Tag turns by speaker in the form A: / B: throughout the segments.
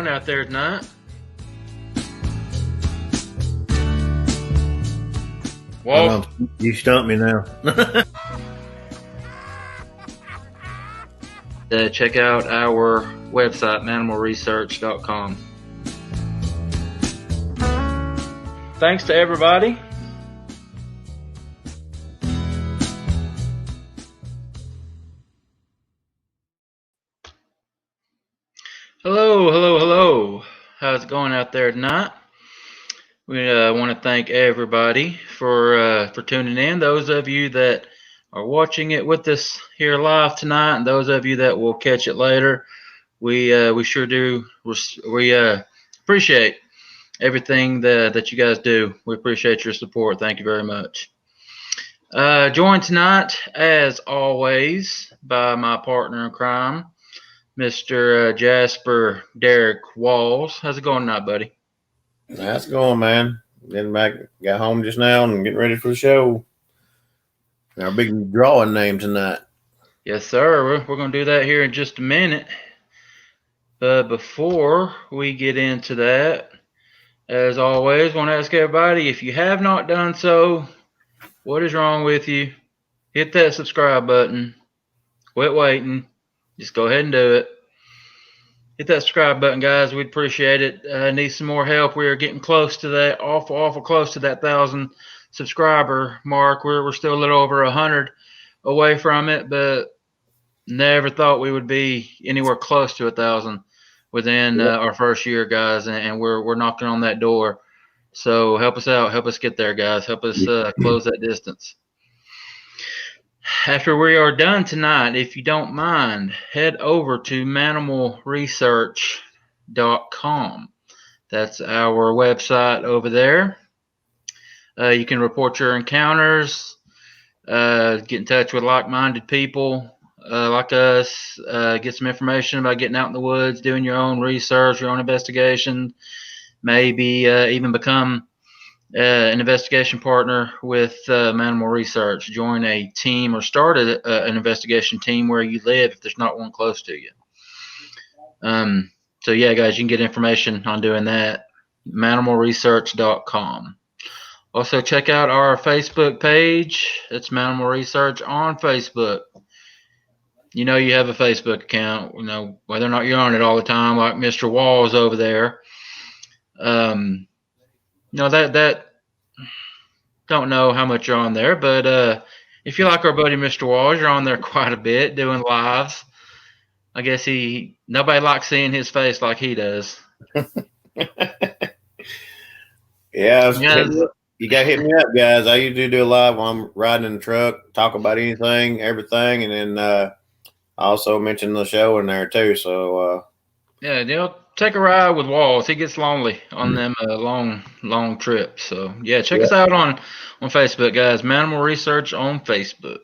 A: out there tonight?
B: Well, you stumped me now.
A: Check out our website, mannimalresearch.com. Thanks to everybody. Hello. How's it going out there tonight? We want to thank everybody for tuning in. Those of you that are watching it with us here live tonight, and those of you that will catch it later, we sure do. We appreciate everything that you guys do. We appreciate your support. Thank you very much. Joined tonight, as always, by my partner in crime, Mr. Jasper Derek Walls. How's it going tonight, buddy?
B: How's it going, man? Getting back, got home just now and getting ready for the show. Our big drawing name tonight.
A: Yes, sir. We're going to do that here in just a minute. But before we get into that, as always, I want to ask everybody, if you have not done so, what is wrong with you? Hit that subscribe button. Quit waiting. Just go ahead and do it. Hit that subscribe button, guys. We'd appreciate it. Need some more help. We are getting close to that, awful close to that 1,000 subscriber mark. We're still a little over 100 away from it, but never thought we would be anywhere close to 1,000 within our first year, guys. And we're knocking on that door. So help us out. Help us get there, guys. Help us close that distance. After we are done tonight, if you don't mind, head over to mannimalresearch.com. That's our website over there. You can report your encounters, get in touch with like-minded people like us, get some information about getting out in the woods, doing your own research, your own investigation, maybe even become an investigation partner with Mannimal Research. Join a team or start an investigation team where you live if there's not one close to you. So yeah, guys, you can get information on doing that. Mannimalresearch.com. Also, check out our Facebook page. It's Mannimal Research on Facebook. You know you have a Facebook account. You know whether or not you're on it all the time, like Mr. Walls over there. That don't know how much you're on there, but if you like our buddy Mr. Walls, you're on there quite a bit doing lives. I guess nobody likes seeing his face like he does.
B: Yeah, you got to hit me up, guys. I usually do a live while I'm riding in the truck, talk about anything, everything, and then I also mention the show in there too. So
A: yeah, take a ride with Walls. He gets lonely on them long trips. So yeah, check us out on Facebook, guys. Mannimal Research on Facebook.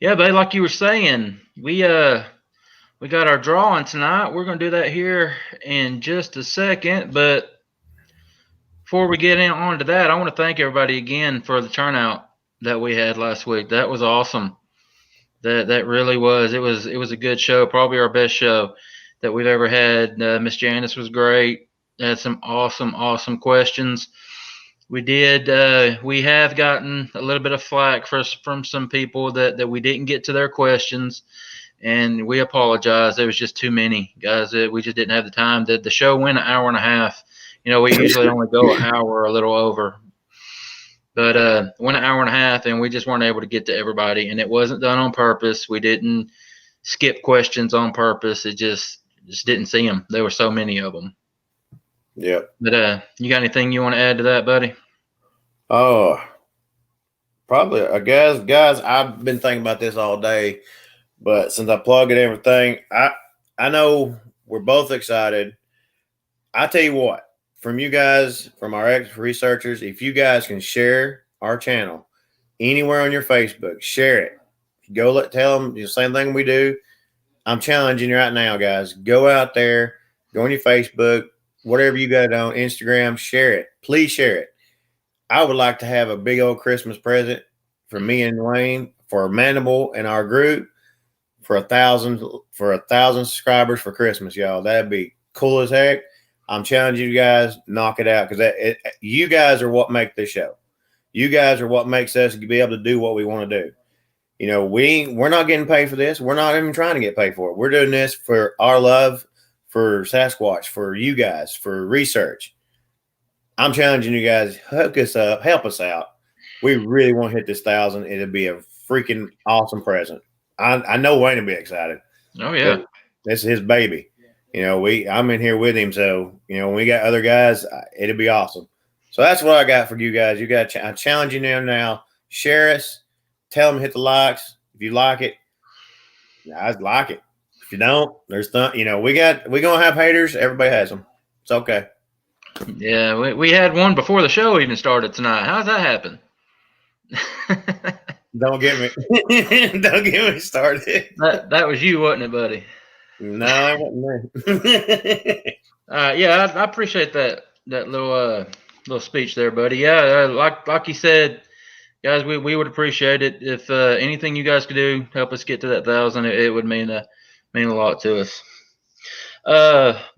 A: Yeah, but like you were saying, we got our drawing tonight. We're gonna do that here in just a second. But before we get on to that, I want to thank everybody again for the turnout that we had last week. That was awesome. That really was. It was a good show, probably our best show that we've ever had. Miss Janice was great. Had some awesome questions. We have gotten a little bit of flack from some people that we didn't get to their questions, and we apologize. There was just too many, guys. We just didn't have the time. The show went an hour and a half. You know, we usually only go an hour or a little over. But went an hour and a half, and we just weren't able to get to everybody. And it wasn't done on purpose. We didn't skip questions on purpose. It just didn't see them. There were so many of them.
B: Yeah.
A: But you got anything you want to add to that, buddy?
B: Oh, probably. Guys, I've been thinking about this all day. But since I plugged in everything, I know we're both excited. I tell you what. From you guys, from our ex-researchers, if you guys can share our channel anywhere on your Facebook, share it. Tell them the same thing we do. I'm challenging you right now, guys. Go out there, go on your Facebook, whatever you got on Instagram, share it. Please share it. I would like to have a big old Christmas present for me and Wayne, for Mannimal and our group, for 1,000 subscribers for Christmas, y'all. That'd be cool as heck. I'm challenging you guys, knock it out, because you guys are what make this show. You guys are what makes us be able to do what we want to do. You know, we're not getting paid for this. We're not even trying to get paid for it. We're doing this for our love for Sasquatch, for you guys, for research. I'm challenging you guys, hook us up, help us out. We really want to hit this 1,000. It'll be a freaking awesome present. I know Wayne will be excited.
A: Oh yeah,
B: this is his baby. You know, I'm in here with him, so you know, when we got other guys, it'll be awesome. So that's what I got for you guys. You got I'm challenging them now. Share us. Tell them to hit the likes. If you like it, guys like it. If you don't, there's not. You know, we're gonna have haters. Everybody has them. It's okay.
A: Yeah, we had one before the show even started tonight. How's that happen?
B: Don't get me started.
A: That was you, wasn't it, buddy?
B: No, it wasn't me.
A: Yeah, I appreciate that little speech there, buddy. Yeah, like you said, guys, we would appreciate it if anything you guys could do help us get to that 1,000. It would mean a lot to us.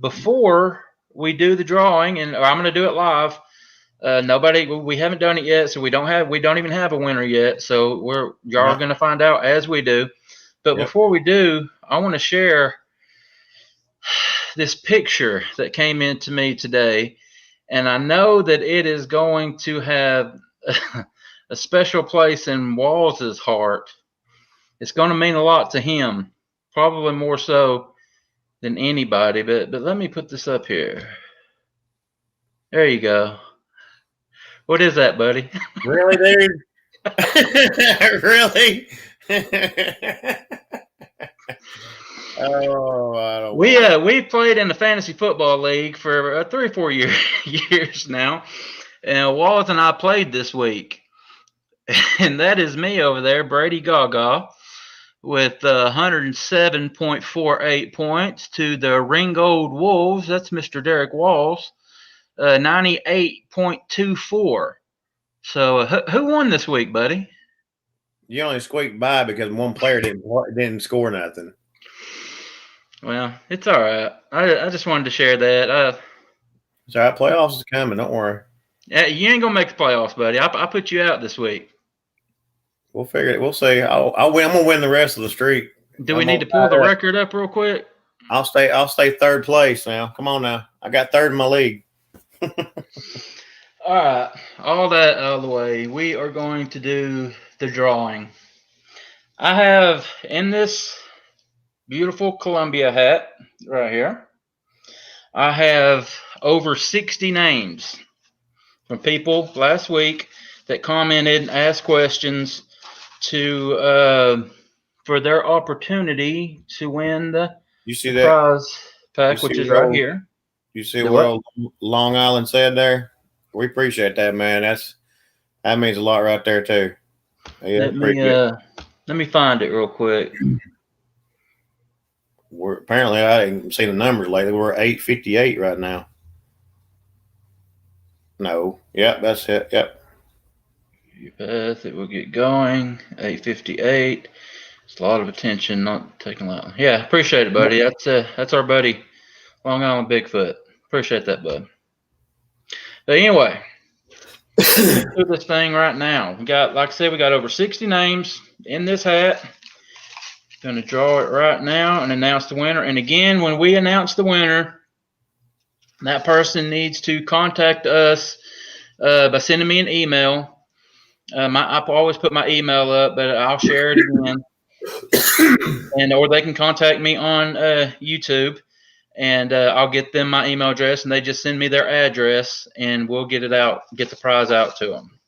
A: Before we do the drawing, and I'm going to do it live. We haven't done it yet, so we don't even have a winner yet. So y'all are going to find out as we do. But before we do, I want to share this picture that came into me today, and I know that it is going to have a special place in Walls's heart. It's going to mean a lot to him, probably more so than anybody. But let me put this up here. There you go. What is that, buddy?
B: Really, dude? Really? Oh, I don't.
A: We played in the fantasy football league for 3 or 4 years now, and Wallace and I played this week, and that is me over there, Brady Gaga, with 107.48 points to the Ringgold Wolves. That's Mr. Derek Walls, 98.24. So who won this week, buddy?
B: You only squeaked by because one player didn't score nothing.
A: Well, it's all right. I just wanted to share that.
B: It's all right. Playoffs is coming. Don't worry.
A: Yeah, you ain't gonna make the playoffs, buddy. I put you out this week.
B: We'll figure it. We'll see. I'll win. I'm gonna win the rest of the streak.
A: Do we need to pull the record up real quick?
B: I'll stay third place now. Come on now. I got third in my league.
A: All right. All that out of the way. We are going to do the drawing. I have in this beautiful Columbia hat right here, I have over 60 names from people last week that commented and asked questions for their opportunity to win the prize pack, which is right here.
B: You see what Long Island said there? We appreciate that, man. That means a lot right there too. Yeah,
A: let me find it real quick.
B: Apparently I didn't see the numbers lately. We're 858 right now. No. Yep, that's it. Yep.
A: Beth, it will get going. 858. It's a lot of attention, not taking long. Yeah, appreciate it, buddy. That's our buddy, Long Island Bigfoot. Appreciate that, bud. But anyway, let's do this thing right now. We got, like I said, we got over 60 names in this hat. Going to draw it right now and announce the winner. And again, when we announce the winner, that person needs to contact us by sending me an email. I always put my email up, but I'll share it again. Or they can contact me on YouTube, and I'll get them my email address, and they just send me their address, and we'll get the prize out to them.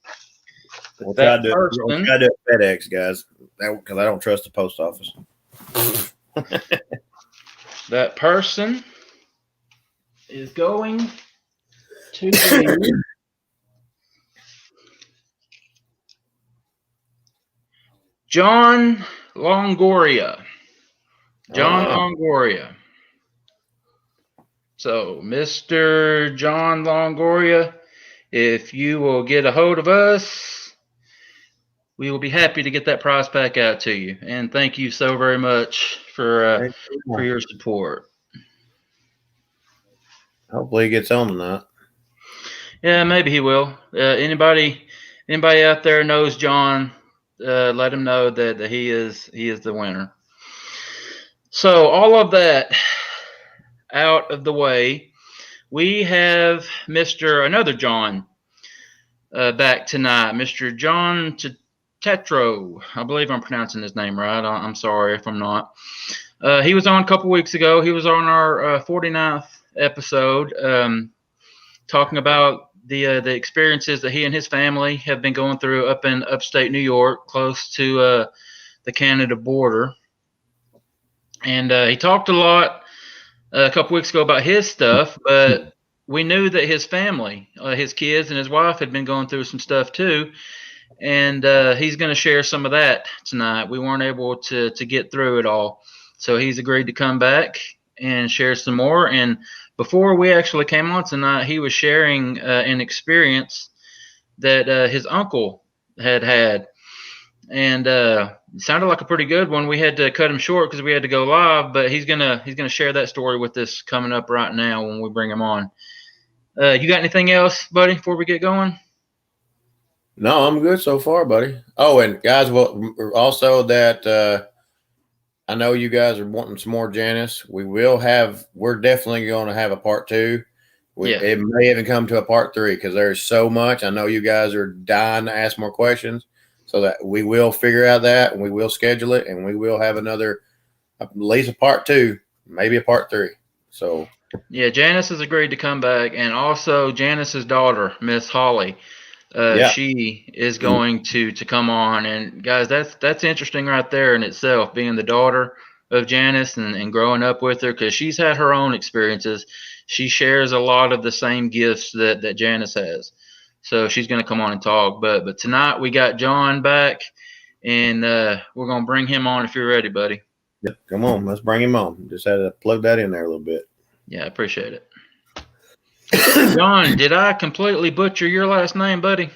B: We'll try to do it FedEx, guys, because I don't trust the post office.
A: That person is going to be John Longoria. Longoria. So, Mr. John Longoria, if you will get a hold of us, we will be happy to get that prize pack out to you. And thank you so very much for your support.
B: Hopefully he gets on tonight.
A: Yeah, maybe he will. Anybody out there knows John? Let him know that he is the winner. So all of that out of the way, we have another John back tonight, Mr. John Tetro. I believe I'm pronouncing his name right. I'm sorry if I'm not. He was on a couple weeks ago. He was on our 49th episode, talking about the experiences that he and his family have been going through up in upstate New York, close to the Canada border. And he talked a lot a couple weeks ago about his stuff, but we knew that his family, his kids and his wife, had been going through some stuff too. And he's going to share some of that tonight. We weren't able to get through it all, so he's agreed to come back and share some more. And before we actually came on tonight, he was sharing an experience that his uncle had. And it sounded like a pretty good one. We had to cut him short because we had to go live, but he's gonna share that story with us coming up right now when we bring him on. You got anything else, buddy, before we get going?
B: No, I'm good so far, buddy. Oh, and guys, well, also that I know you guys are wanting some more Janice. We're definitely going to have a part 2. It may even come to a part 3 because there's so much. I know you guys are dying to ask more questions, so that we will figure out that, and we will schedule it, and we will have another, at least a part 2, maybe a part 3. So
A: yeah, Janice has agreed to come back, and also Janice's daughter, Miss Holly. She is going to come on, and guys, that's interesting right there in itself, being the daughter of Janice and growing up with her, because she's had her own experiences. She shares a lot of the same gifts that Janice has, so she's going to come on and talk. But tonight we got John back, and we're going to bring him on if you're ready, buddy.
B: Yep, come on, let's bring him on. Just had to plug that in there a little bit.
A: Yeah, I appreciate it. John, did I completely butcher your last name, buddy?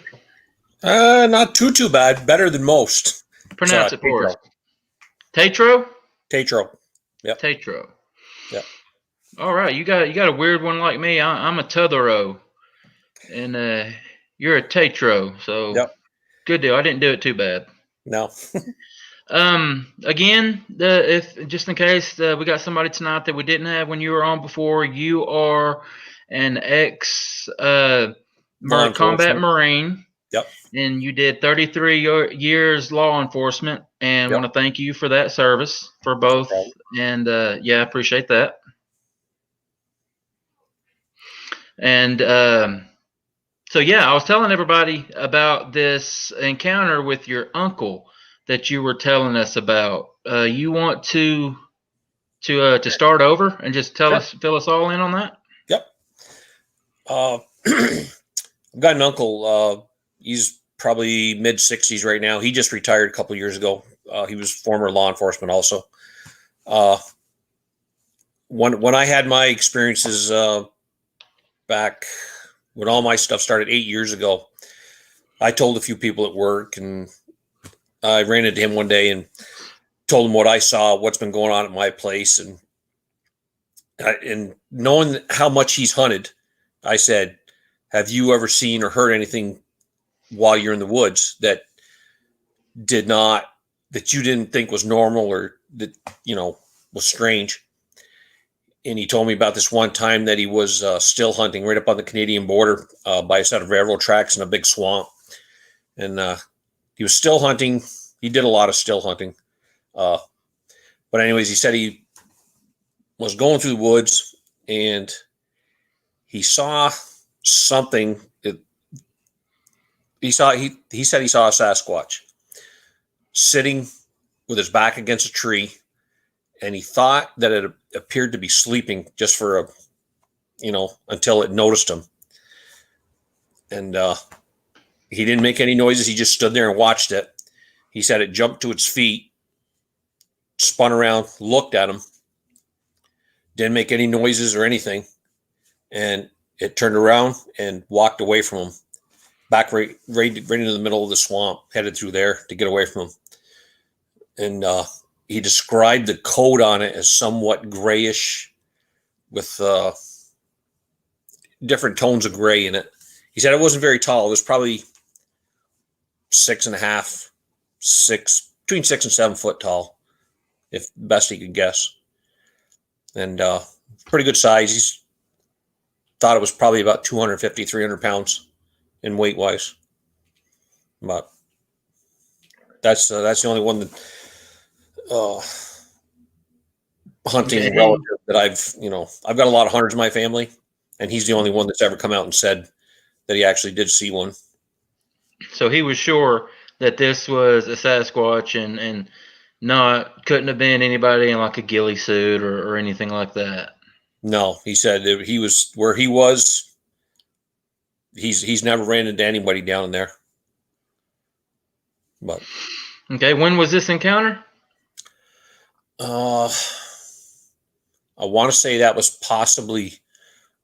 C: Not too bad. Better than most.
A: Pronounce it for us. Tetro?
C: Tetro. Yep.
A: Tetro.
C: Yep.
A: All right, you got a weird one like me. I'm a Tethero, and you're a Tetro. So
C: yep.
A: Good deal. I didn't do it too bad.
C: No.
A: Again, if just in case we got somebody tonight that we didn't have when you were on before, you are an ex combat Marine.
C: Yep.
A: And you did 33 years law enforcement, and want to thank you for that service for both. And I appreciate that. And so I was telling everybody about this encounter with your uncle that you were telling us about. You want to start over and just fill us all in on that?
C: Yep. I've got an uncle. He's probably mid-60s right now. He just retired a couple years ago. He was former law enforcement also. When I had my experiences back when all my stuff started 8 years ago, I told a few people at work, and I ran into him one day and told him what I saw, what's been going on at my place. And knowing how much he's hunted, I said, have you ever seen or heard anything while you're in the woods that you didn't think was normal or that, was strange? And he told me about this one time that he was still hunting right up on the Canadian border by a set of railroad tracks in a big swamp. And he was still hunting. He did a lot of still hunting. But anyways, he said he was going through the woods and he saw something. He said he saw a Sasquatch sitting with his back against a tree, and he thought that it appeared to be sleeping just for until it noticed him. And he didn't make any noises. He just stood there and watched it. He said it jumped to its feet, spun around, looked at him, didn't make any noises or anything, and it turned around and walked away from him. back right into the middle of the swamp, headed through there to get away from him. And he described the coat on it as somewhat grayish with different tones of gray in it. He said it wasn't very tall. It was probably 6.5, between 6 and 7 foot tall, if best he could guess. And pretty good size. He's thought it was probably about 250, 300 pounds in weight wise. But that's the only one that hunting relative that I've got a lot of hunters in my family, and he's the only one that's ever come out and said that he actually did see one.
A: So he was sure that this was a Sasquatch and couldn't have been anybody in like a ghillie suit or anything like that.
C: No, he said he was where he was. He's never ran into anybody down in there. But
A: okay, when was this encounter?
C: I want to say that was possibly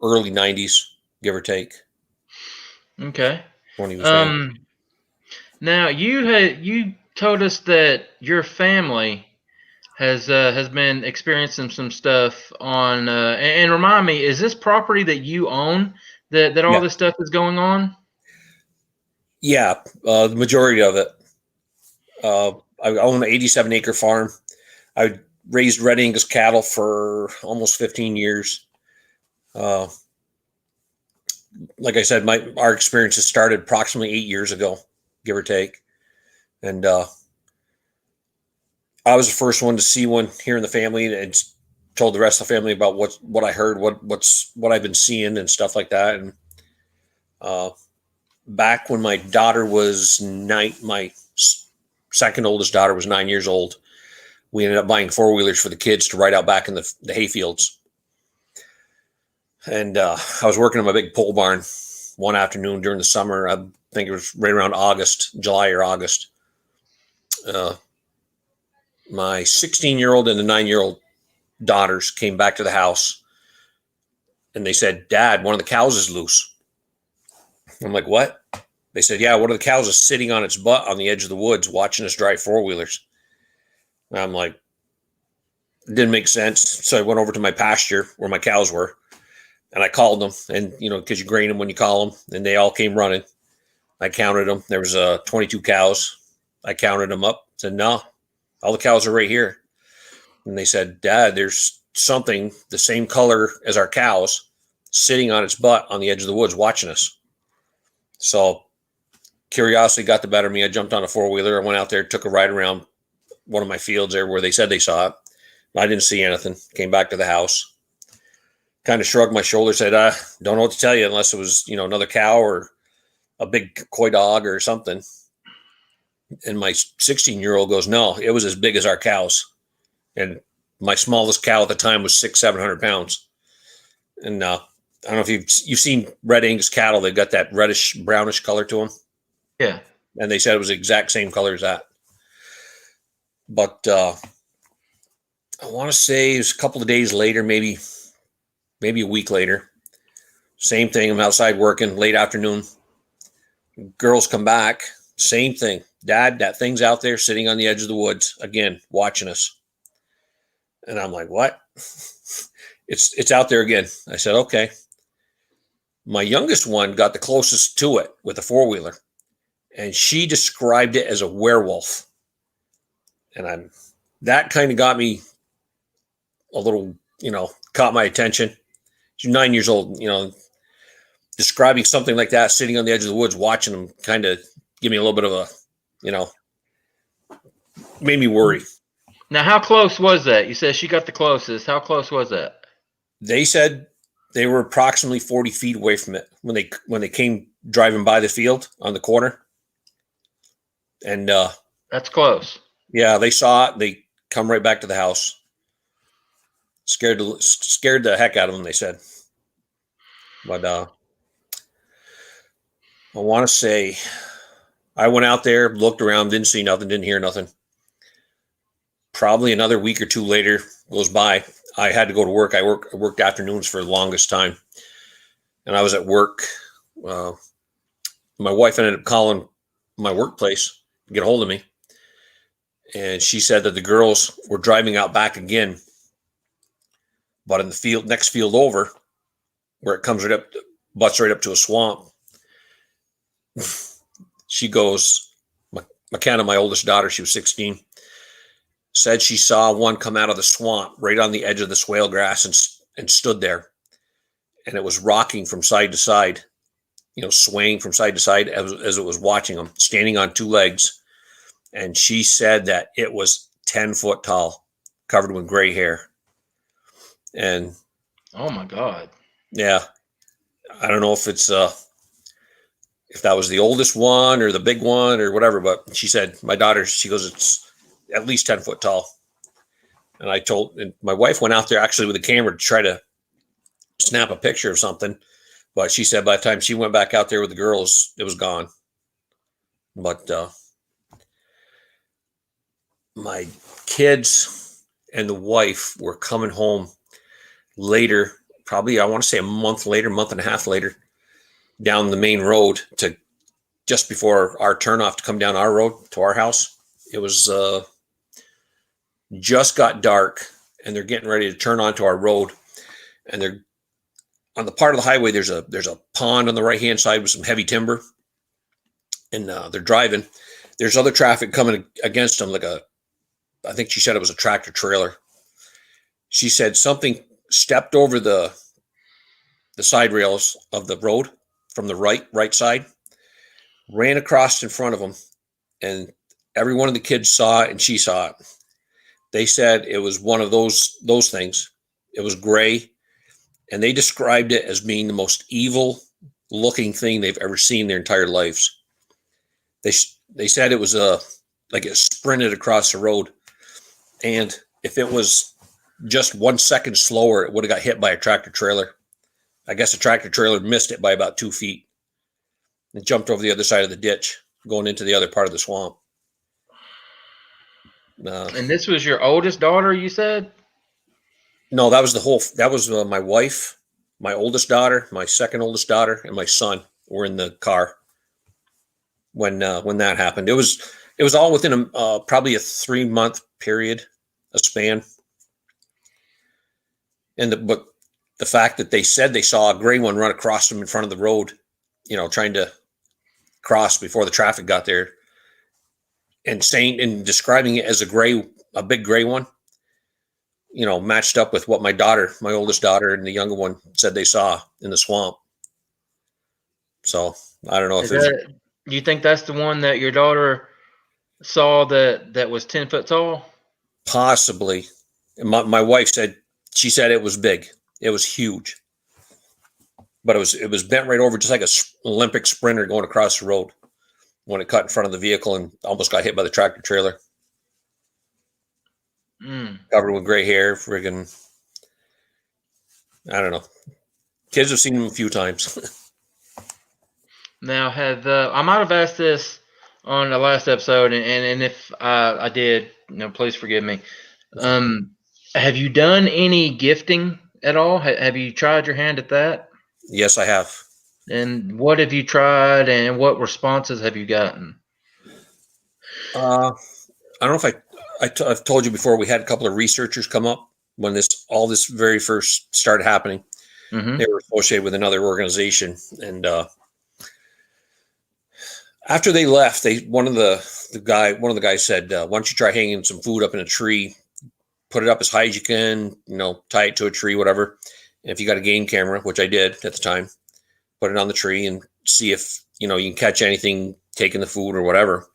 C: early 90s, give or take.
A: Okay.
C: When he was
A: now you told us that your family has been experiencing some stuff on and remind me, is this property that you own that all this stuff is going on?
C: Yeah, the majority of it. I own an 87-acre farm. I raised Red Angus cattle for almost 15 years. Like I said, our experiences started approximately 8 years ago, give or take. And I was the first one to see one here in the family, and told the rest of the family about what I heard, what I've been seeing and stuff like that. And back when my daughter was my second oldest daughter was 9 years old, we ended up buying 4-wheelers for the kids to ride out back in the hay fields. And I was working on my big pole barn one afternoon during the summer. I think it was right around July or August. My 16-year-old and the 9-year-old daughters came back to the house, and they said, "Dad, one of the cows is loose." I'm like, "What?" They said, "Yeah, one of the cows is sitting on its butt on the edge of the woods watching us drive 4-wheelers." And I'm like, it didn't make sense. So I went over to my pasture where my cows were, and I called them, and because you grain them when you call them, and they all came running. I counted them. There was 22 cows. I counted them up. Said, "No, all the cows are right here." And they said, "Dad, there's something the same color as our cows sitting on its butt on the edge of the woods watching us." So curiosity got the better of me. I jumped on a 4-wheeler. I went out there, took a ride around one of my fields there where they said they saw it. I didn't see anything. Came back to the house. Kind of shrugged my shoulders, said, "I don't know what to tell you unless it was, another cow or a big coy dog or something." And my 16-year-old goes, "No, it was as big as our cows." And my smallest cow at the time was 600-700 pounds. And I don't know if you've seen Red Angus cattle. They've got that reddish, brownish color to them.
A: Yeah.
C: And they said it was the exact same color as that. But I want to say it was a couple of days later, maybe a week later. Same thing. I'm outside working, late afternoon. Girls come back. Same thing. "Dad, that thing's out there sitting on the edge of the woods, again, watching us." And I'm like, "What?" It's out there again. I said, "Okay." My youngest one got the closest to it with a 4-wheeler, and she described it as a werewolf. And that kind of got me a little, caught my attention. She's 9 years old, describing something like that, sitting on the edge of the woods, watching them, kind of give me a little bit of a, made me worry.
A: Now, how close was that? You said she got the closest. How close was that?
C: They said they were approximately 40 feet away from it when they came driving by the field on the corner. And
A: that's close.
C: Yeah, they saw it. They come right back to the house. Scared the heck out of them, they said. But I want to say I went out there, looked around, didn't see nothing, didn't hear nothing. Probably another week or two later goes by. I had to go to work. I worked afternoons for the longest time. And I was at work, my wife ended up calling my workplace to get a hold of me. And she said that the girls were driving out back again, but in the field, next field over, where it comes right up, butts right up to a swamp. She goes, McKenna, my oldest daughter, she was 16, said she saw one come out of the swamp right on the edge of the swale grass and stood there. And it was rocking from side to side, swaying from side to side as it was watching them, standing on two legs. And she said that it was 10 foot tall, covered with gray hair. And
A: oh my God.
C: Yeah. I don't know if it's if that was the oldest one or the big one or whatever, but she said, my daughter, she goes, it's at least 10 foot tall. And my wife went out there actually with a camera to try to snap a picture of something. But she said by the time she went back out there with the girls, it was gone. But my kids and the wife were coming home later, probably, I want to say a month and a half later, down the main road to just before our turnoff to come down our road to our house. It was just got dark, and they're getting ready to turn onto our road. And they're on the part of the highway. There's a pond on the right hand side with some heavy timber, and they're driving. There's other traffic coming against them, I think she said it was a tractor trailer. She said something stepped over the side rails of the road from the right side, ran across in front of them, and every one of the kids saw it, and she saw it. They said it was one of those things. It was gray, and they described it as being the most evil looking thing they've ever seen in their entire lives. They said it was like it sprinted across the road, and if it was just 1 second slower, it would have got hit by a tractor trailer. I guess the tractor trailer missed it by about 2 feet and jumped over the other side of the ditch, going into the other part of the swamp.
A: And this was your oldest daughter, you said?
C: No, that was my wife, my oldest daughter, my second oldest daughter, and my son were in the car when that happened. It was all within probably a 3-month period, a span. But the fact that they said they saw a gray one run across them in front of the road, trying to cross before the traffic got there, and describing it as a big gray one, matched up with what my oldest daughter, and the younger one said they saw in the swamp. So I don't know
A: do you think that's the one that your daughter saw that was 10 foot tall?
C: Possibly. My wife said, she said it was big. It was huge, but it was bent right over, just like a Olympic sprinter going across the road when it cut in front of the vehicle and almost got hit by the tractor trailer. Covered with gray hair, friggin', I don't know. Kids have seen them a few times.
A: Now, I might have asked this on the last episode, and if I did, please forgive me. Have you done any gifting at all? Have you tried your hand at that?
C: Yes, I have.
A: And what have you tried, and what responses have you gotten?
C: I don't know if I've told you before, we had a couple of researchers come up when all this very first started happening. Mm-hmm. They were associated with another organization, and after they left, one of the guys said, "Why don't you try hanging some food up in a tree? Put it up as high as you can, tie it to a tree, whatever. And if you got a game camera, which I did at the time, put it on the tree and see if you can catch anything taking the food or whatever."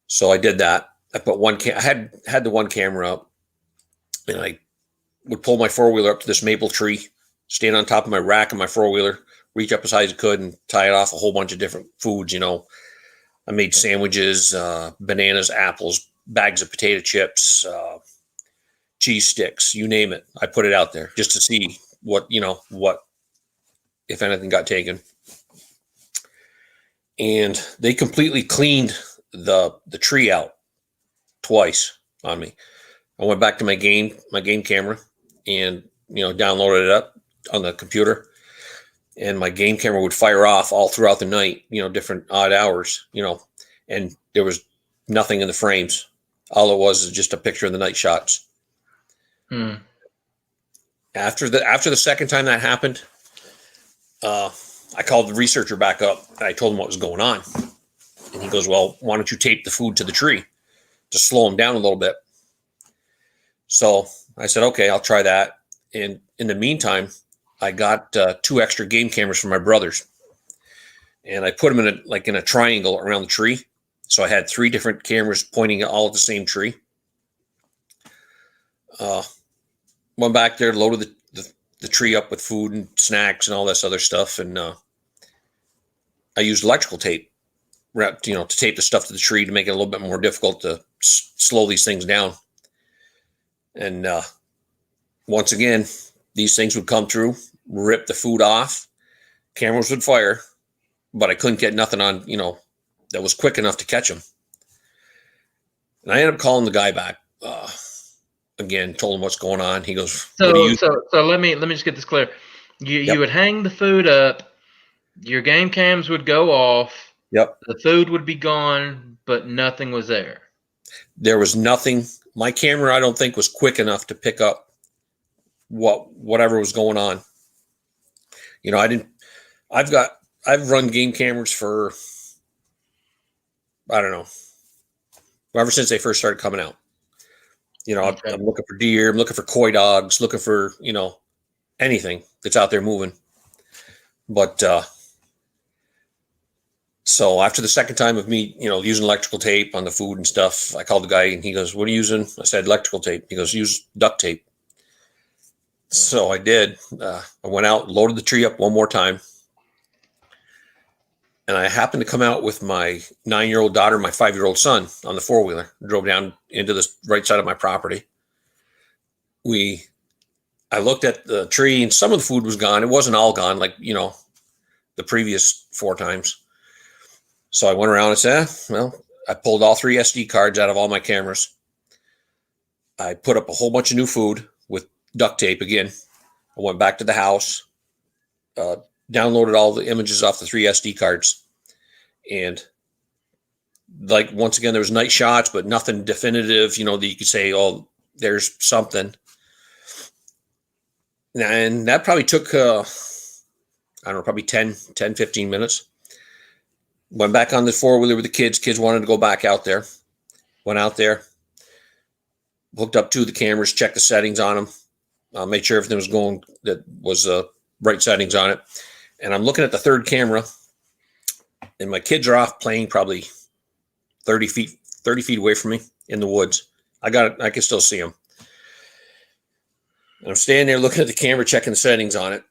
C: So I did that. I put I had the one camera up, and I would pull my 4-wheeler up to this maple tree, stand on top of my rack of my 4-wheeler, reach up as high as I could, and tie it off a whole bunch of different foods. I made sandwiches, bananas, apples, bags of potato chips, cheese sticks, you name it. I put it out there just to see what if anything got taken. And they completely cleaned the tree out twice on me. I went back to my game camera and downloaded it up on the computer. and my game camera would fire off all throughout the night, different odd hours, and there was nothing in the frames. All it was just a picture of the night shots. After the second time that happened, I called the researcher back up and I told him what was going on. And he goes, well, why don't you tape the food to the tree to slow him down a little bit? So I said, okay, I'll try that. And in the meantime, I got 2 extra game cameras from my brothers, and I put them in a triangle around the tree. So I had 3 different cameras pointing all at the same tree. Went back there, loaded the tree up with food and snacks and all this other stuff. And I used electrical tape, to tape the stuff to the tree to make it a little bit more difficult to slow these things down. And once again, these things would come through, rip the food off, cameras would fire, but I couldn't get nothing on, that was quick enough to catch them. And I ended up calling the guy back. Again, told him what's going on. He goes,
A: so let me just get this clear. You would hang the food up, your game cams would go off.
C: Yep.
A: The food would be gone, but nothing was there.
C: There was nothing. My camera, I don't think, was quick enough to pick up whatever was going on. I've run game cameras for, I don't know, ever since they first started coming out. Okay. I'm looking for deer, I'm looking for coy dogs, looking for, anything that's out there moving. But so after the second time of me, using electrical tape on the food and stuff, I called the guy and he goes, what are you using? I said, electrical tape. He goes, use duct tape. So I did. I went out, loaded the tree up one more time. And I happened to come out with my 9-year-old daughter, my 5-year-old son on the 4-wheeler, drove down into the right side of my property. I looked at the tree and some of the food was gone. It wasn't all gone like, the previous 4 times. So I went around and said, I pulled all 3 SD cards out of all my cameras. I put up a whole bunch of new food with duct tape again. I went back to the house, downloaded all the images off the 3 SD cards. And once again, there was night shots, but nothing definitive, that you could say, oh, there's something. And that probably took, probably 10, 15 minutes. Went back on the 4-wheeler with the kids. Kids wanted to go back out there. Went out there, hooked up 2 of the cameras, checked the settings on them, made sure everything was going, that was right settings on it. And I'm looking at the 3rd camera, and my kids are off playing probably 30 feet away from me in the woods. I can still see them. And I'm standing there looking at the camera, checking the settings on it.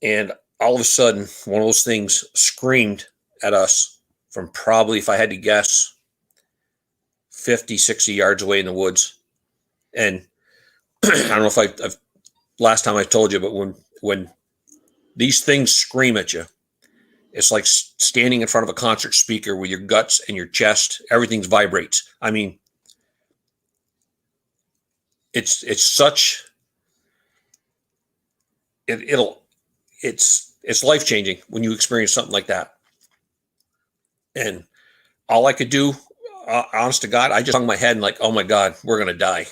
C: And all of a sudden, one of those things screamed at us from probably, if I had to guess, 50, 60 yards away in the woods. And I don't know if I've last time I told you, but when these things scream at you, it's like standing in front of a concert speaker with your guts and your chest, everything vibrates. I mean, it's life-changing when you experience something like that. And all I could do, honest to God, I just hung my head and like, oh my God, we're going to die.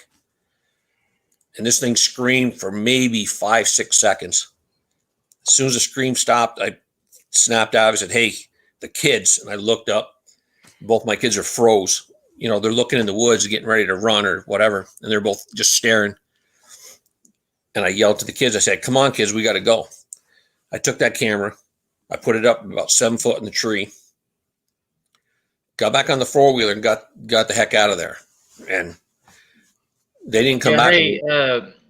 C: And this thing screamed for maybe 5-6 seconds. As soon as the scream stopped, I snapped out. I said, hey, the kids. And I looked up. Both my kids are froze. They're looking in the woods, getting ready to run or whatever. And they're both just staring. And I yelled to the kids. I said, come on, kids, we got to go. I took that camera. I put it up about 7 foot in the tree. Got back on the 4-wheeler and got the heck out of there. And they didn't come back.
A: Hey,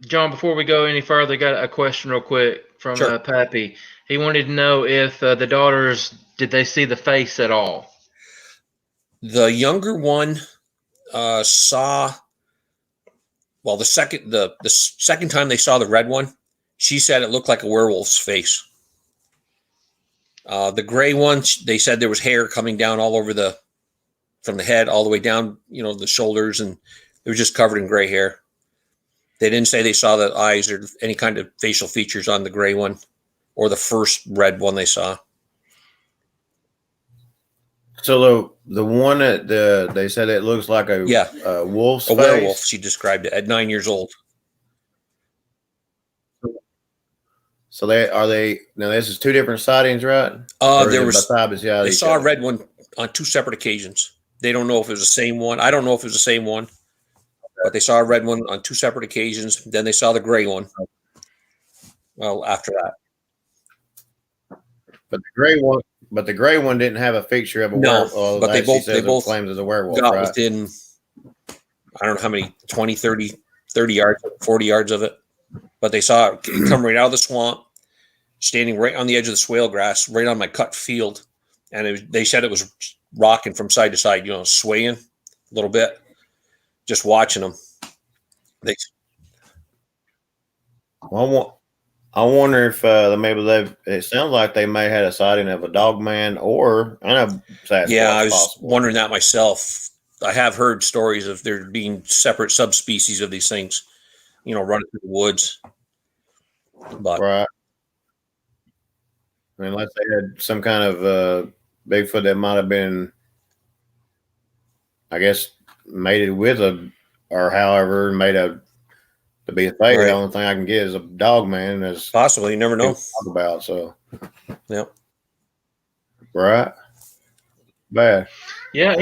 A: John, before we go any further, got a question real quick from
C: Sure.
A: Pappy. He wanted to know if the daughters, did they see the face at all?
C: The younger one saw, well, the second time they saw the red one, she said it looked like a werewolf's face. The gray one, they said there was hair coming down all over from the head all the way down, the shoulders, and they were just covered in gray hair. They didn't say they saw the eyes or any kind of facial features on the gray one. or the first red one they saw.
B: So the one that they said it looks like a wolf's
C: a
B: face?
C: werewolf. She described it at 9 years old.
B: So they now this is 2 different sightings, right?
C: They saw a red one on 2 separate occasions. They don't know if it was the same one. I don't know if it was the same one, but they saw a red one on 2 separate occasions. Then they saw the gray one. Well, after that.
B: But the gray one didn't have a picture of a werewolf.
C: But they both
B: claims as a werewolf,
C: got
B: right?
C: within, I don't know how many, 20, 30 yards, 40 yards of it. But they saw it come right out of the swamp, standing right on the edge of the swale grass, right on my cut field. And they said it was rocking from side to side, swaying a little bit, just watching them.
B: I wonder if maybe it sounds like they may have had a sighting of a dog man or a Sasquatch.
C: Yeah, I was wondering that myself. I have heard stories of there being separate subspecies of these things, running through the woods. But
B: right. I mean, unless they had some kind of Bigfoot that might have been, I guess, mated with to be a fake. Right. The only thing I can get is a dog man. That's
C: possibly. You never know.
B: Talk about so.
C: Yep.
B: Right. Bad.
A: Yeah,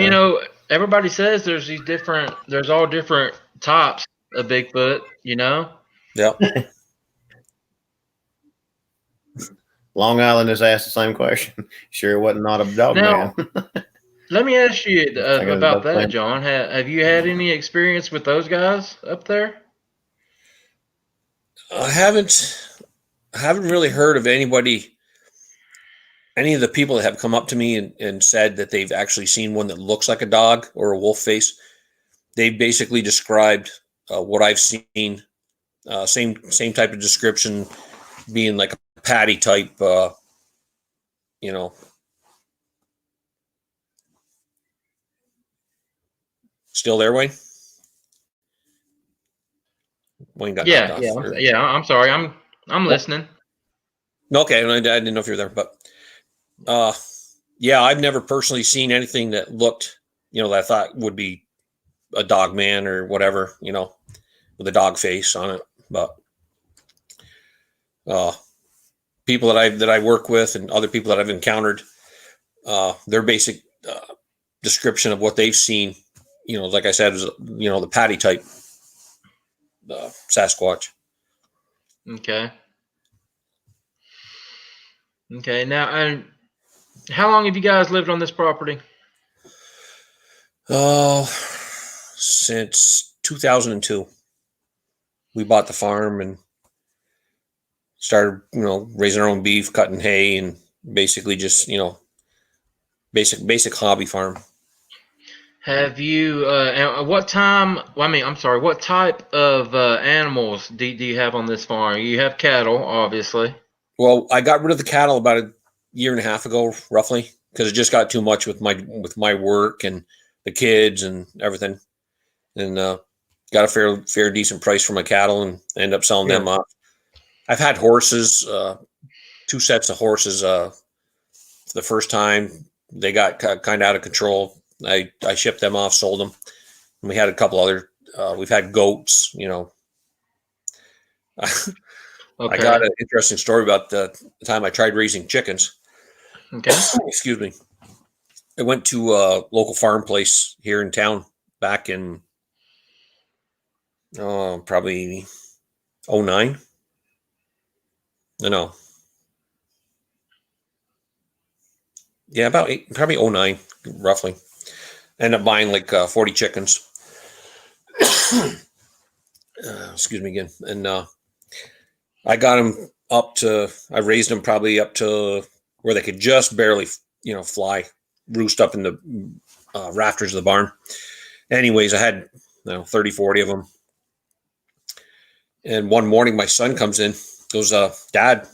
A: everybody says there's all different types of Bigfoot.
C: Yep.
B: Long Island has asked the same question. Sure, it wasn't not a dog man.
A: Let me ask you about that, John. Have you had any experience with those guys up there?
C: I haven't really heard of any of the people that have come up to me and said that they've actually seen one that looks like a dog or a wolf face. They basically described what I've seen, same type of description, being like a patty type, Still there, Wayne? Wayne got knocked off.
A: I'm sorry. I'm listening.
C: Okay, I didn't know if you were there, but I've never personally seen anything that looked, that I thought would be a dog man or whatever, with a dog face on it. But people that I work with and other people that I've encountered, their basic description of what they've seen, like I said, is the patty type Sasquatch.
A: Okay. Now, how long have you guys lived on this property?
C: Since 2002. We bought the farm and started, raising our own beef, cutting hay, and basically just, basic hobby farm.
A: Have you, what type of animals do you have on this farm? You have cattle, obviously.
C: Well, I got rid of the cattle about a year and a half ago, roughly, because it just got too much with my work and the kids and everything. And got a fair decent price for my cattle and ended up selling them off. I've had horses, 2 sets of horses. The first time they got kind of out of control. I shipped them off, sold them. And we had a couple other, we've had goats, Okay. I got an interesting story about the time I tried raising chickens.
A: Okay.
C: Excuse me. I went to a local farm place here in town back in probably 2009. No. Yeah, probably 2009, roughly. Ended up buying like 40 chickens. Excuse me again. And I got them I raised them probably up to where they could just barely, fly, roost up in the rafters of the barn. Anyways, I had 30, 40 of them. And one morning my son comes in, goes, Dad,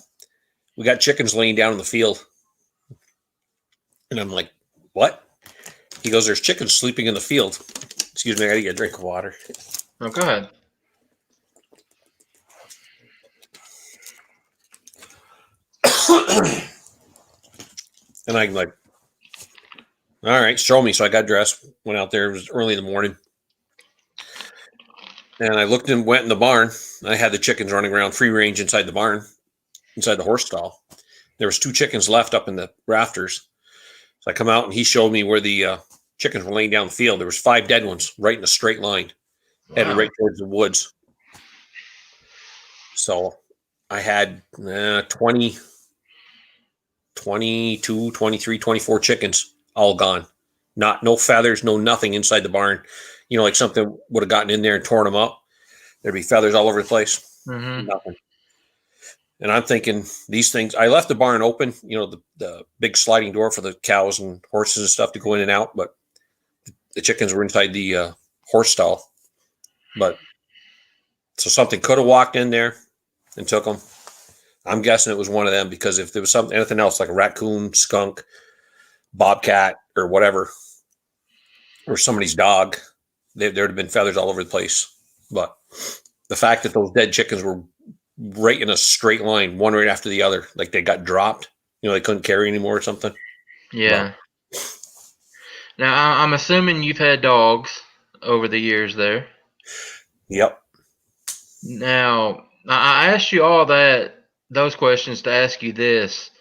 C: we got chickens laying down in the field. And I'm like, what? He goes, there's chickens sleeping in the field. Excuse me, I gotta get a drink of water.
A: Oh, go ahead.
C: And I'm like, all right, show me. So I got dressed, went out there. It was early in the morning. And I looked and went in the barn. I had the chickens running around free range inside the barn, inside the horse stall. There was 2 chickens left up in the rafters. So I come out and he showed me where the chickens were laying down the field. There was 5 dead ones right in a straight line, headed right towards the woods. So I had 20, 22, 23, 24 chickens all gone. No feathers, no nothing inside the barn. You know, like something would have gotten in there and torn them up. There'd be feathers all over the place.
A: Mm-hmm.
C: Nothing. And I'm thinking these things, I left the barn open, you know, the big sliding door for the cows and horses and stuff to go in and out. But the chickens were inside the horse stall. But so something could have walked in there and took them. I'm guessing it was one of them, because if there was anything else like a raccoon, skunk, bobcat, or whatever, or somebody's dog, there'd have been feathers all over the place. But the fact that those dead chickens were right in a straight line, one right after the other, like they got dropped, you know, they couldn't carry anymore or something.
A: Yeah. Now, I'm assuming you've had dogs over the years there.
C: Yep.
A: Now, I asked you all those questions to ask you this.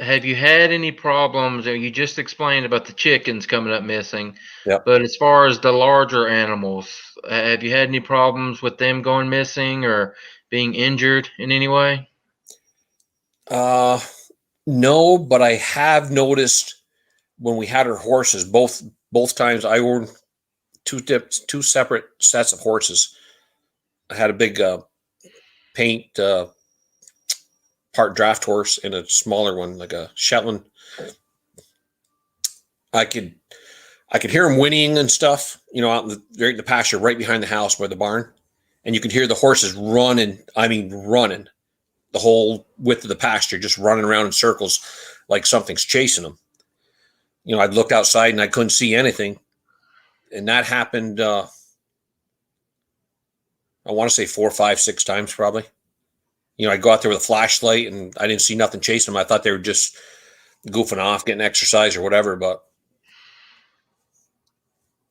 A: Have you had any problems? You just explained about the chickens coming up missing.
C: Yep.
A: But as far as the larger animals, have you had any problems with them going missing or being injured in any way?
C: No, but I have noticed when we had our horses, both times I owned two separate sets of horses. I had a big paint part draft horse and a smaller one, like a Shetland. I could hear them whinnying and stuff, you know, out in the pasture right behind the house by the barn. And you could hear the horses running. I mean, running the whole width of the pasture, just running around in circles like something's chasing them. You know, I'd look outside and I couldn't see anything. And that happened, I want to say 4, 5, 6 times probably. You know, I'd go out there with a flashlight and I didn't see nothing chasing them. I thought they were just goofing off, getting exercise or whatever, but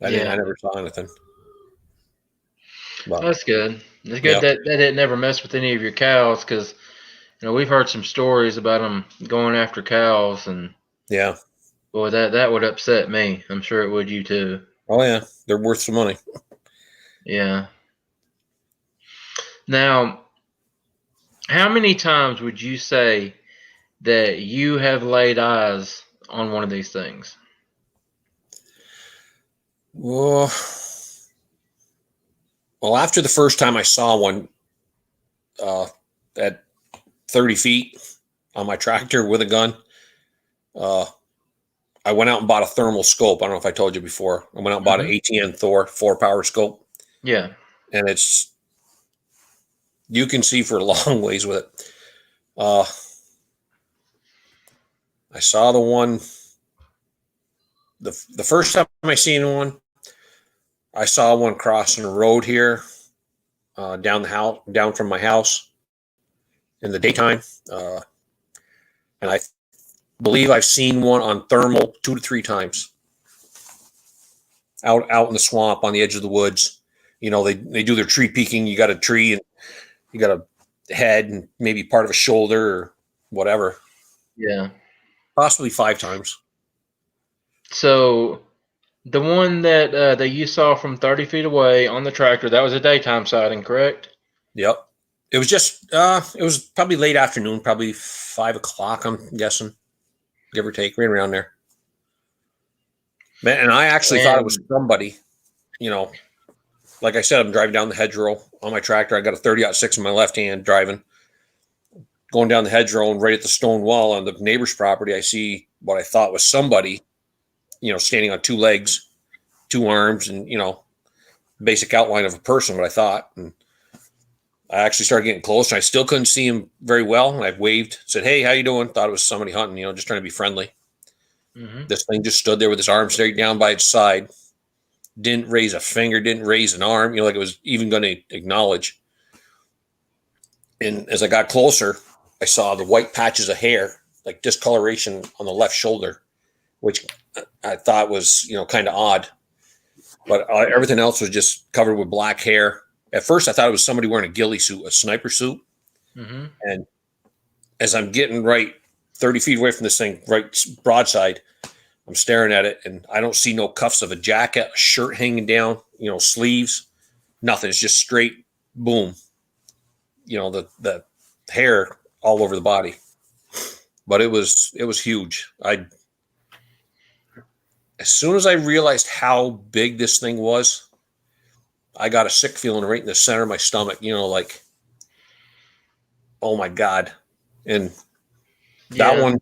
C: I never saw anything. But,
A: that's good. It's good that it never messed with any of your cows, because, you know, we've heard some stories about them going after cows, and
C: yeah,
A: boy, that would upset me. I'm sure it would you too.
C: Oh yeah, they're worth some money.
A: Yeah. Now, how many times would you say that you have laid eyes on one of these things?
C: Well, after the first time I saw one at 30 feet on my tractor with a gun, I went out and bought a thermal scope. I don't know if I told you before. I went out and bought an ATN Thor 4-power scope.
A: Yeah. And
C: you can see for a long ways with it. I saw the one, the first time I seen one, I saw one crossing the road here, down from my house in the daytime. And I believe I've seen one on thermal 2 to 3 times out in the swamp on the edge of the woods. You know, they do their tree peeking. You got a tree and you got a head and maybe part of a shoulder or whatever.
A: Yeah.
C: Possibly 5 times.
A: So the one that you saw from 30 feet away on the tractor, that was a daytime sighting, correct?
C: Yep. It was just, it was probably late afternoon, probably 5 o'clock, I'm guessing, give or take, right around there. Man, and I actually thought it was somebody, you know, like I said, I'm driving down the hedgerow on my tractor. I got a 30-06 in my left hand driving, going down the hedgerow, and right at the stone wall on the neighbor's property, I see what I thought was somebody, you know, standing on 2 legs, 2 arms, and, you know, basic outline of a person, what I thought. And I actually started getting close, and I still couldn't see him very well. And I waved, said, "Hey, how you doing?" Thought it was somebody hunting, you know, just trying to be friendly. Mm-hmm. This thing just stood there with his arm straight down by its side. Didn't raise a finger, didn't raise an arm, you know, like it was even going to acknowledge. And as I got closer, I saw the white patches of hair, like discoloration on the left shoulder, which I thought was, kind of odd. But everything else was just covered with black hair. At first, I thought it was somebody wearing a ghillie suit, a sniper suit.
A: Mm-hmm.
C: And as I'm getting right 30 feet away from this thing, right broadside, I'm staring at it, and I don't see no cuffs of a jacket, a shirt hanging down, sleeves, nothing. It's just straight boom. The hair all over the body. But it was huge. As soon as I realized how big this thing was, I got a sick feeling right in the center of my stomach, like, oh my God. And that one,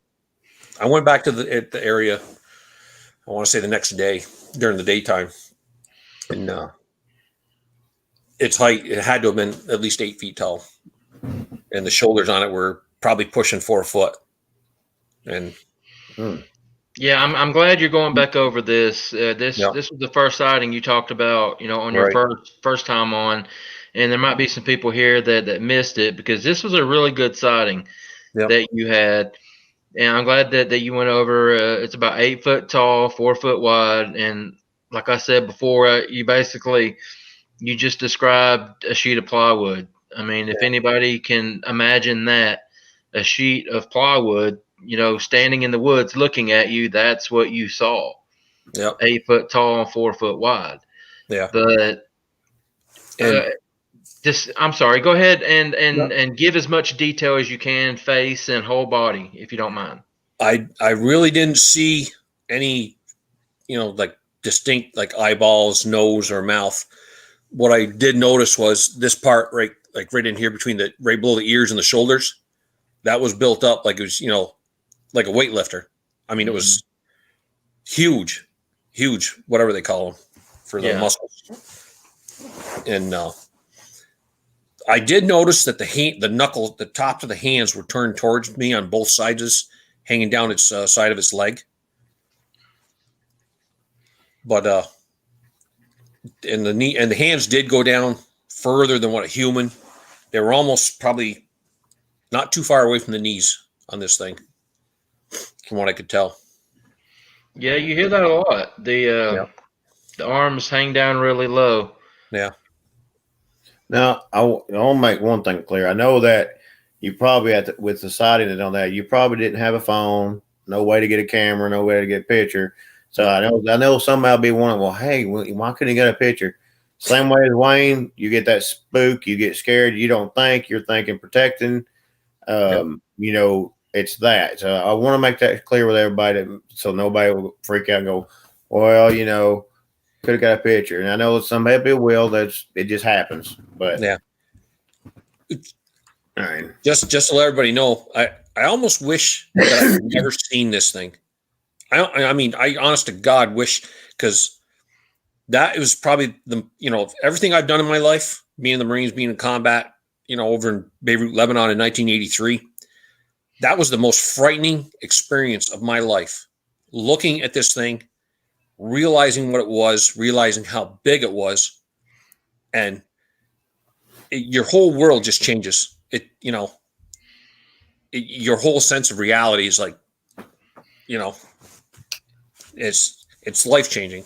C: I went back to the area, I want to say the next day during the daytime. And its height, it had to have been at least 8 feet tall. And the shoulders on it were probably pushing 4 foot. And
A: yeah, I'm glad you're going back over this. This was the first sighting you talked about, on your first time on, and there might be some people here that missed it, because this was a really good sighting that you had, and I'm glad that you went over. It's about 8 foot tall, 4 foot wide, and like I said before, you just described a sheet of plywood. I mean, if anybody can imagine that, a sheet of plywood, standing in the woods looking at you, that's what you saw.
C: Yeah.
A: 8 foot tall, 4 foot wide.
C: Yeah.
A: But I'm sorry, go ahead and give as much detail as you can, face and whole body, if you don't mind.
C: I really didn't see any, like distinct, like eyeballs, nose, or mouth. What I did notice was this part right in here between right below the ears and the shoulders, that was built up like it was, like a weightlifter. I mean, it was huge, whatever they call them for the muscles. And I did notice that the tops of the hands were turned towards me on both sides, hanging down its side of its leg. But and the hands did go down further than what a human. They were almost probably not too far away from the knees on this thing, from what I could tell.
A: Yeah, you hear that a lot. The arms hang down really low.
C: Yeah.
B: Now, I want to make one thing clear. I know that you probably with the sighting and on that, you probably didn't have a phone, no way to get a camera, no way to get a picture. So I know somebody will be wondering, well, hey, why couldn't you get a picture? Same way as Wayne, you get that spook, you get scared, you don't think, you're thinking protecting. It's that. So I want to make that clear with everybody, so nobody will freak out and go, well, could have got a picture. And I know some people will. It just happens. But
C: yeah.
B: All right.
C: Just to let everybody know, I almost wish that I'd never seen this thing. I honest to God wish, because that was probably everything I've done in my life, being in the Marines, being in combat, over in Beirut, Lebanon in 1983. That was the most frightening experience of my life. Looking at this thing, realizing what it was, realizing how big it was, and your whole world just changes. Your whole sense of reality is like, it's life-changing.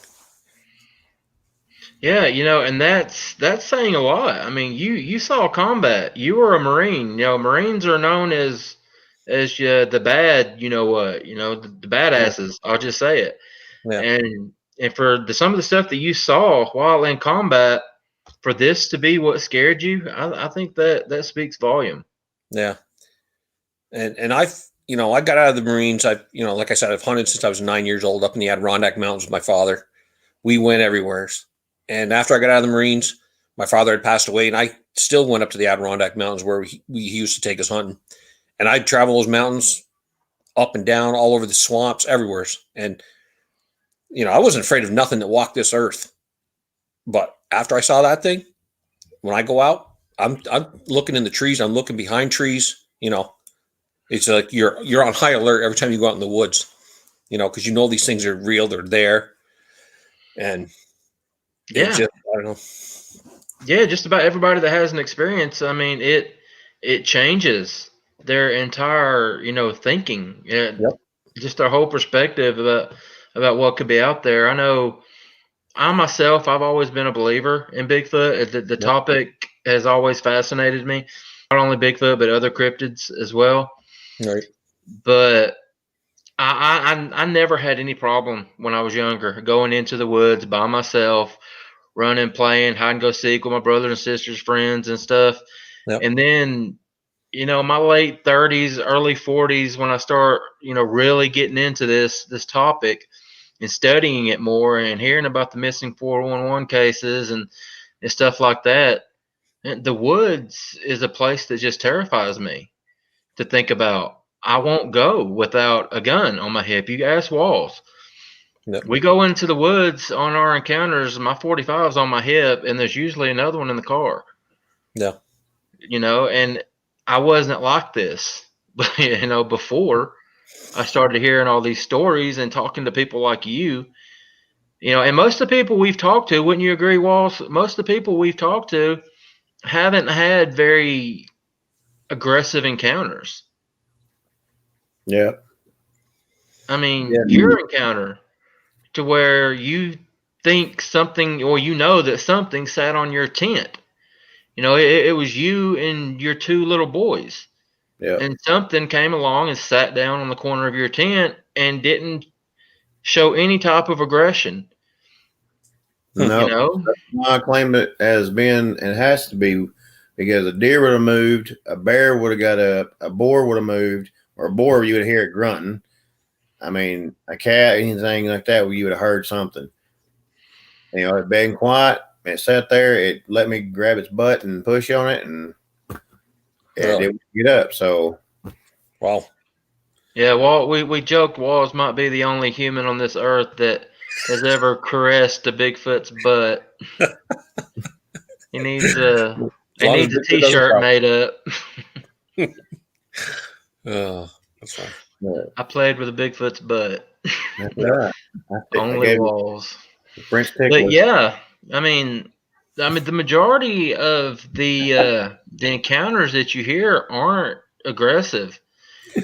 A: Yeah, and that's saying a lot. I mean, you saw combat. You were a Marine. Marines are known as the bad, the badasses. I'll just say it.
C: Yeah.
A: And for some of the stuff that you saw while in combat, for this to be what scared you, I think that speaks volume.
C: Yeah. And I got out of the Marines. Like I said, I've hunted since I was 9 years old up in the Adirondack Mountains with my father. We went everywhere. And after I got out of the Marines, my father had passed away, and I still went up to the Adirondack Mountains where he used to take us hunting. And I'd travel those mountains up and down, all over the swamps, everywhere. And, I wasn't afraid of nothing that walked this earth. But after I saw that thing, when I go out, I'm looking in the trees. I'm looking behind trees. It's like you're on high alert every time you go out in the woods, because these things are real. They're there. And I don't know. Yeah,
A: just about everybody that has an experience. I mean, it changes their entire, thinking. Yeah,
C: Yep.
A: just their whole perspective about what could be out there. I know I myself, I've always been a believer in Bigfoot. The
C: Yep.
A: topic has always fascinated me. Not only Bigfoot, but other cryptids as well.
C: Right.
A: But I never had any problem when I was younger going into the woods by myself, running, playing hide and go seek with my brothers and sisters, friends and stuff.
C: Yep.
A: And then, my late 30s, early 40s, when I start, really getting into this topic and studying it more and hearing about the missing 411 cases and stuff like that. And the woods is a place that just terrifies me to think about. I won't go without a gun on my hip. You ask Walls.
C: Yep.
A: We go into the woods on our encounters. My 45's on my hip, and there's usually another one in the car.
C: Yeah.
A: And I wasn't like this, before I started hearing all these stories and talking to people like you. And most of the people we've talked to, wouldn't you agree, Walls? Most of the people we've talked to haven't had very aggressive encounters.
B: Yeah.
A: I mean, your encounter to where you think something, or that something sat on your tent. It was you and your two little boys.
B: Yeah.
A: And something came along and sat down on the corner of your tent and didn't show any type of aggression.
B: No, I claim it as being, it has to be, because a deer would have moved, a bear would have got up, a boar would have moved, or a boar, you would hear it grunting. I mean, a cat, anything like that, you would have heard something. It being quiet, it sat there, it let me grab its butt and push on it, and it would get up. So,
C: wow.
A: Yeah, Walt, we joked Walls might be the only human on this earth that has ever caressed a Bigfoot's butt. He needs a t-shirt made up.
C: That's fine.
A: I played with a Bigfoot's butt.
B: That's right.
A: Only Walls.
B: French
A: but yeah, I mean, the majority of the encounters that you hear aren't aggressive.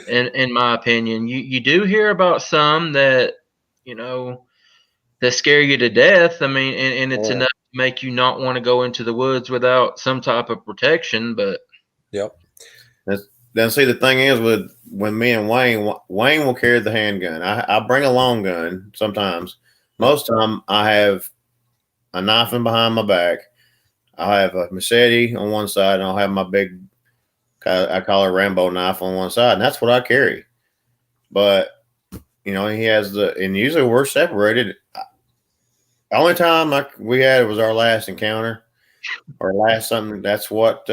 A: In my opinion, you do hear about some that that scare you to death. I mean, and it's enough to make you not want to go into the woods without some type of protection. But
C: yep.
B: Then see, the thing is, when me and Wayne will carry the handgun. I bring a long gun sometimes. Most of the time, I have a knife in behind my back. I have a machete on one side, and I'll have my big, I call it Rambo knife, on one side, and that's what I carry. But he has and usually we're separated. The only time we had was our last encounter, or last something. That's what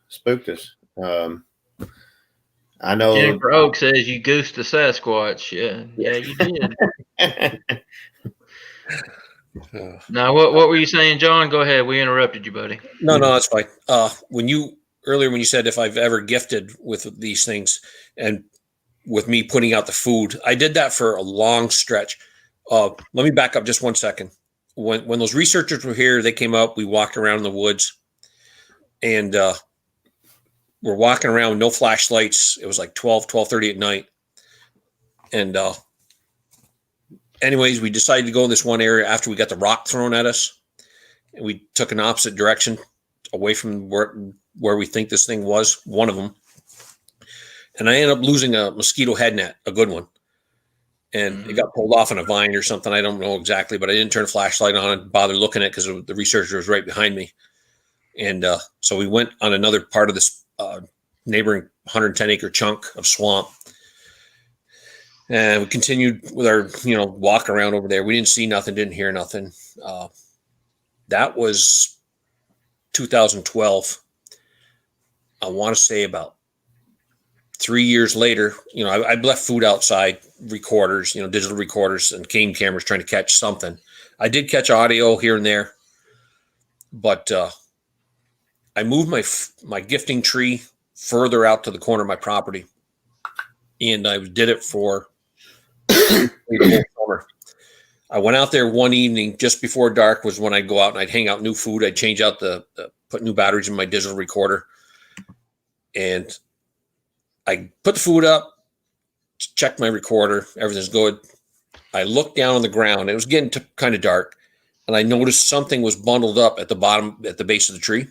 B: spooked us. I know
A: Jennifer Oak says you goosed the Sasquatch. Yeah, you did. Now, what were you saying, John? Go ahead. We interrupted you, buddy.
C: No, that's fine. When you said if I've ever gifted with these things, and with me putting out the food, I did that for a long stretch. Let me back up just 1 second. When those researchers were here, they came up. We walked around in the woods, and we're walking around with no flashlights. It was like 12:30 at night, and anyways, we decided to go in this one area after we got the rock thrown at us, and we took an opposite direction away from where we think this thing was, one of them. And I ended up losing a mosquito head net, a good one. And it got pulled off on a vine or something. I don't know exactly, but I didn't turn a flashlight on and bother looking at it because the researcher was right behind me. And so we went on another part of this neighboring 110-acre chunk of swamp. And we continued with our, walk around over there. We didn't see nothing, didn't hear nothing. That was 2012. I want to say about 3 years later, I left food outside, recorders, digital recorders and game cameras trying to catch something. I did catch audio here and there, but I moved my gifting tree further out to the corner of my property, and I did it for the whole summer. I went out there one evening just before dark was when I'd go out and I'd hang out new food. I'd change out put new batteries in my digital recorder. And I put the food up, checked my recorder, everything's good. I looked down on the ground. It was getting kind of dark, and I noticed something was bundled up at the bottom, at the base of the tree.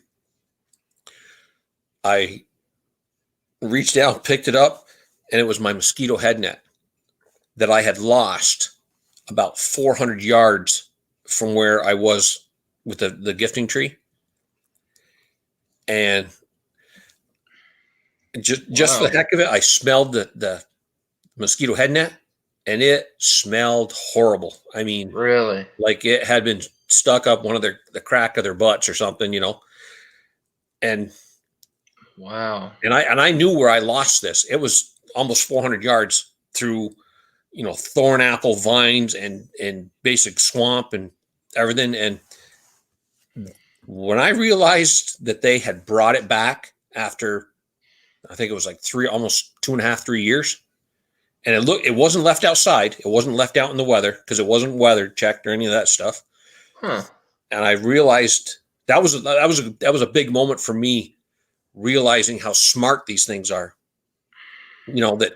C: I reached down, picked it up, and it was my mosquito head net that I had lost about 400 yards from where I was with the gifting tree. And just for the heck of it, I smelled the mosquito head net, and it smelled horrible. I mean,
A: Really?
C: like it had been stuck up one of the crack of their butts or something, you know. And
A: Wow.
C: and I knew where I lost this. It was almost 400 yards through, you know, thorn apple vines and basic swamp and everything. And when I realized that they had brought it back after, I think it was like almost 2.5, 3 years. And it wasn't left outside. It wasn't left out in the weather because it wasn't weather checked or any of that stuff.
A: Huh.
C: And I realized that was a big moment for me, realizing how smart these things are. You know, that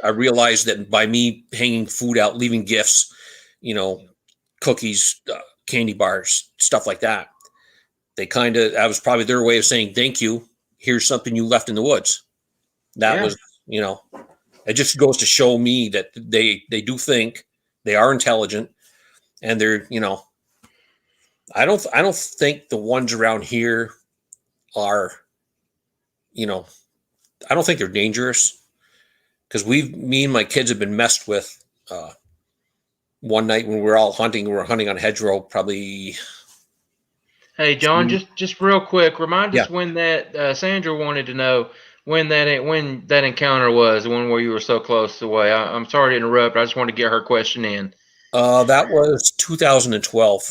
C: I realized that by me hanging food out, leaving gifts, you know, cookies, candy bars, stuff like that, that was probably their way of saying, thank you. Here's something you left in the woods. That was, you know, it just goes to show me that they do think, they are intelligent, and they're, you know, I don't think the ones around here are, you know, I don't think they're dangerous, because me and my kids have been messed with. One night when we were all hunting, we were hunting on a hedgerow, probably.
A: Hey, John, just real quick, remind us when that Sandra wanted to know when that encounter was, the one where you were so close away. I'm sorry to interrupt, but I just wanted to get her question in.
C: That was 2012.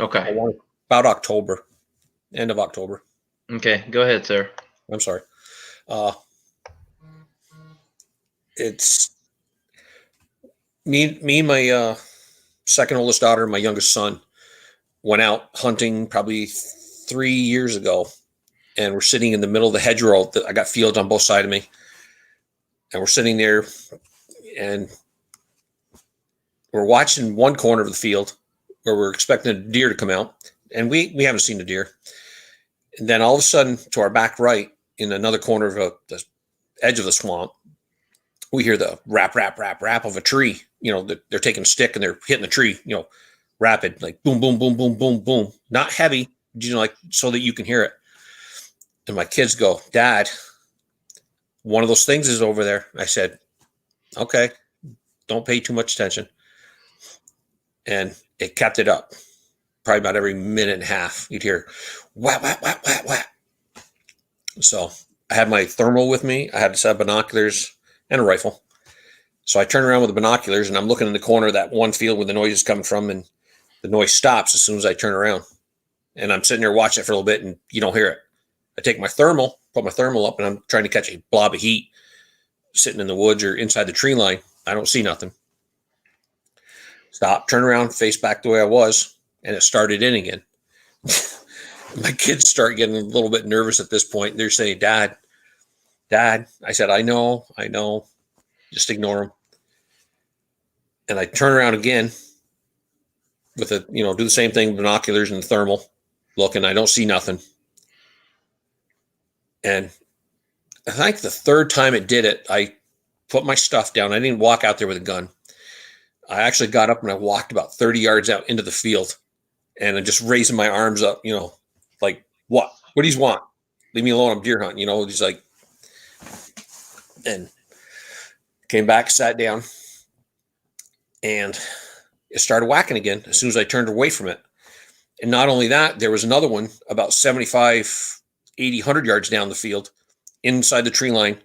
A: Okay.
C: About October, end of October.
A: Okay, go ahead, sir.
C: I'm sorry. It's me and my second oldest daughter and my youngest son went out hunting probably 3 years ago, and we're sitting in the middle of the hedgerow. I got fields on both sides of me, and we're sitting there, and we're watching one corner of the field where we're expecting a deer to come out, and we haven't seen the deer. And then all of a sudden, to our back right, in another corner of the edge of the swamp, we hear the rap, rap, rap, rap of a tree. You know, they're taking a stick and they're hitting the tree, you know, rapid, like boom, boom, boom, boom, boom, boom. Not heavy, you know, like so that you can hear it. And my kids go, Dad, one of those things is over there. I said, okay, don't pay too much attention. And it kept it up. Probably about every minute and a half, you'd hear whap, whap, whap, whap, whap. So I had my thermal with me. I had a set of binoculars and a rifle. So I turn around with the binoculars, and I'm looking in the corner of that one field where the noise is coming from, and the noise stops as soon as I turn around. And I'm sitting there watching it for a little bit, and you don't hear it. I take my thermal, put my thermal up, and I'm trying to catch a blob of heat sitting in the woods or inside the tree line. I don't see nothing. Stop, turn around, face back the way I was, and it started in again. My kids start getting a little bit nervous at this point. They're saying, Dad. I said, I know. Just ignore them. And I turn around again with do the same thing, binoculars and the thermal, look, and I don't see nothing. And I think the third time it did it, I put my stuff down. I didn't walk out there with a gun. I actually got up and I walked about 30 yards out into the field, and I'm just raising my arms up, you know, like, what do you want? Leave me alone. I'm deer hunting. You know, he's like, and came back, sat down, and it started whacking again as soon as I turned away from it. And not only that, there was another one about 75, 80, 100 yards down the field inside the tree line,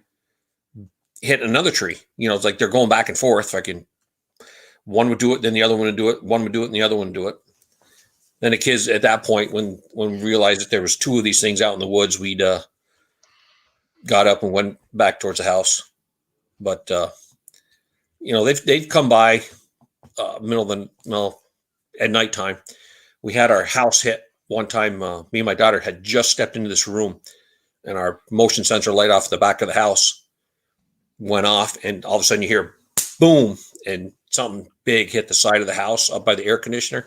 C: hit another tree. You know, it's like they're going back and forth. One would do it, then the other one would do it. One would do it, and the other one would do it. Then the kids at that point, when we realized that there was two of these things out in the woods, we'd got up and went back towards the house. But they've come by at nighttime. We had our house hit one time. Me and my daughter had just stepped into this room, and our motion sensor light off the back of the house went off, and all of a sudden you hear boom, and something big hit the side of the house up by the air conditioner.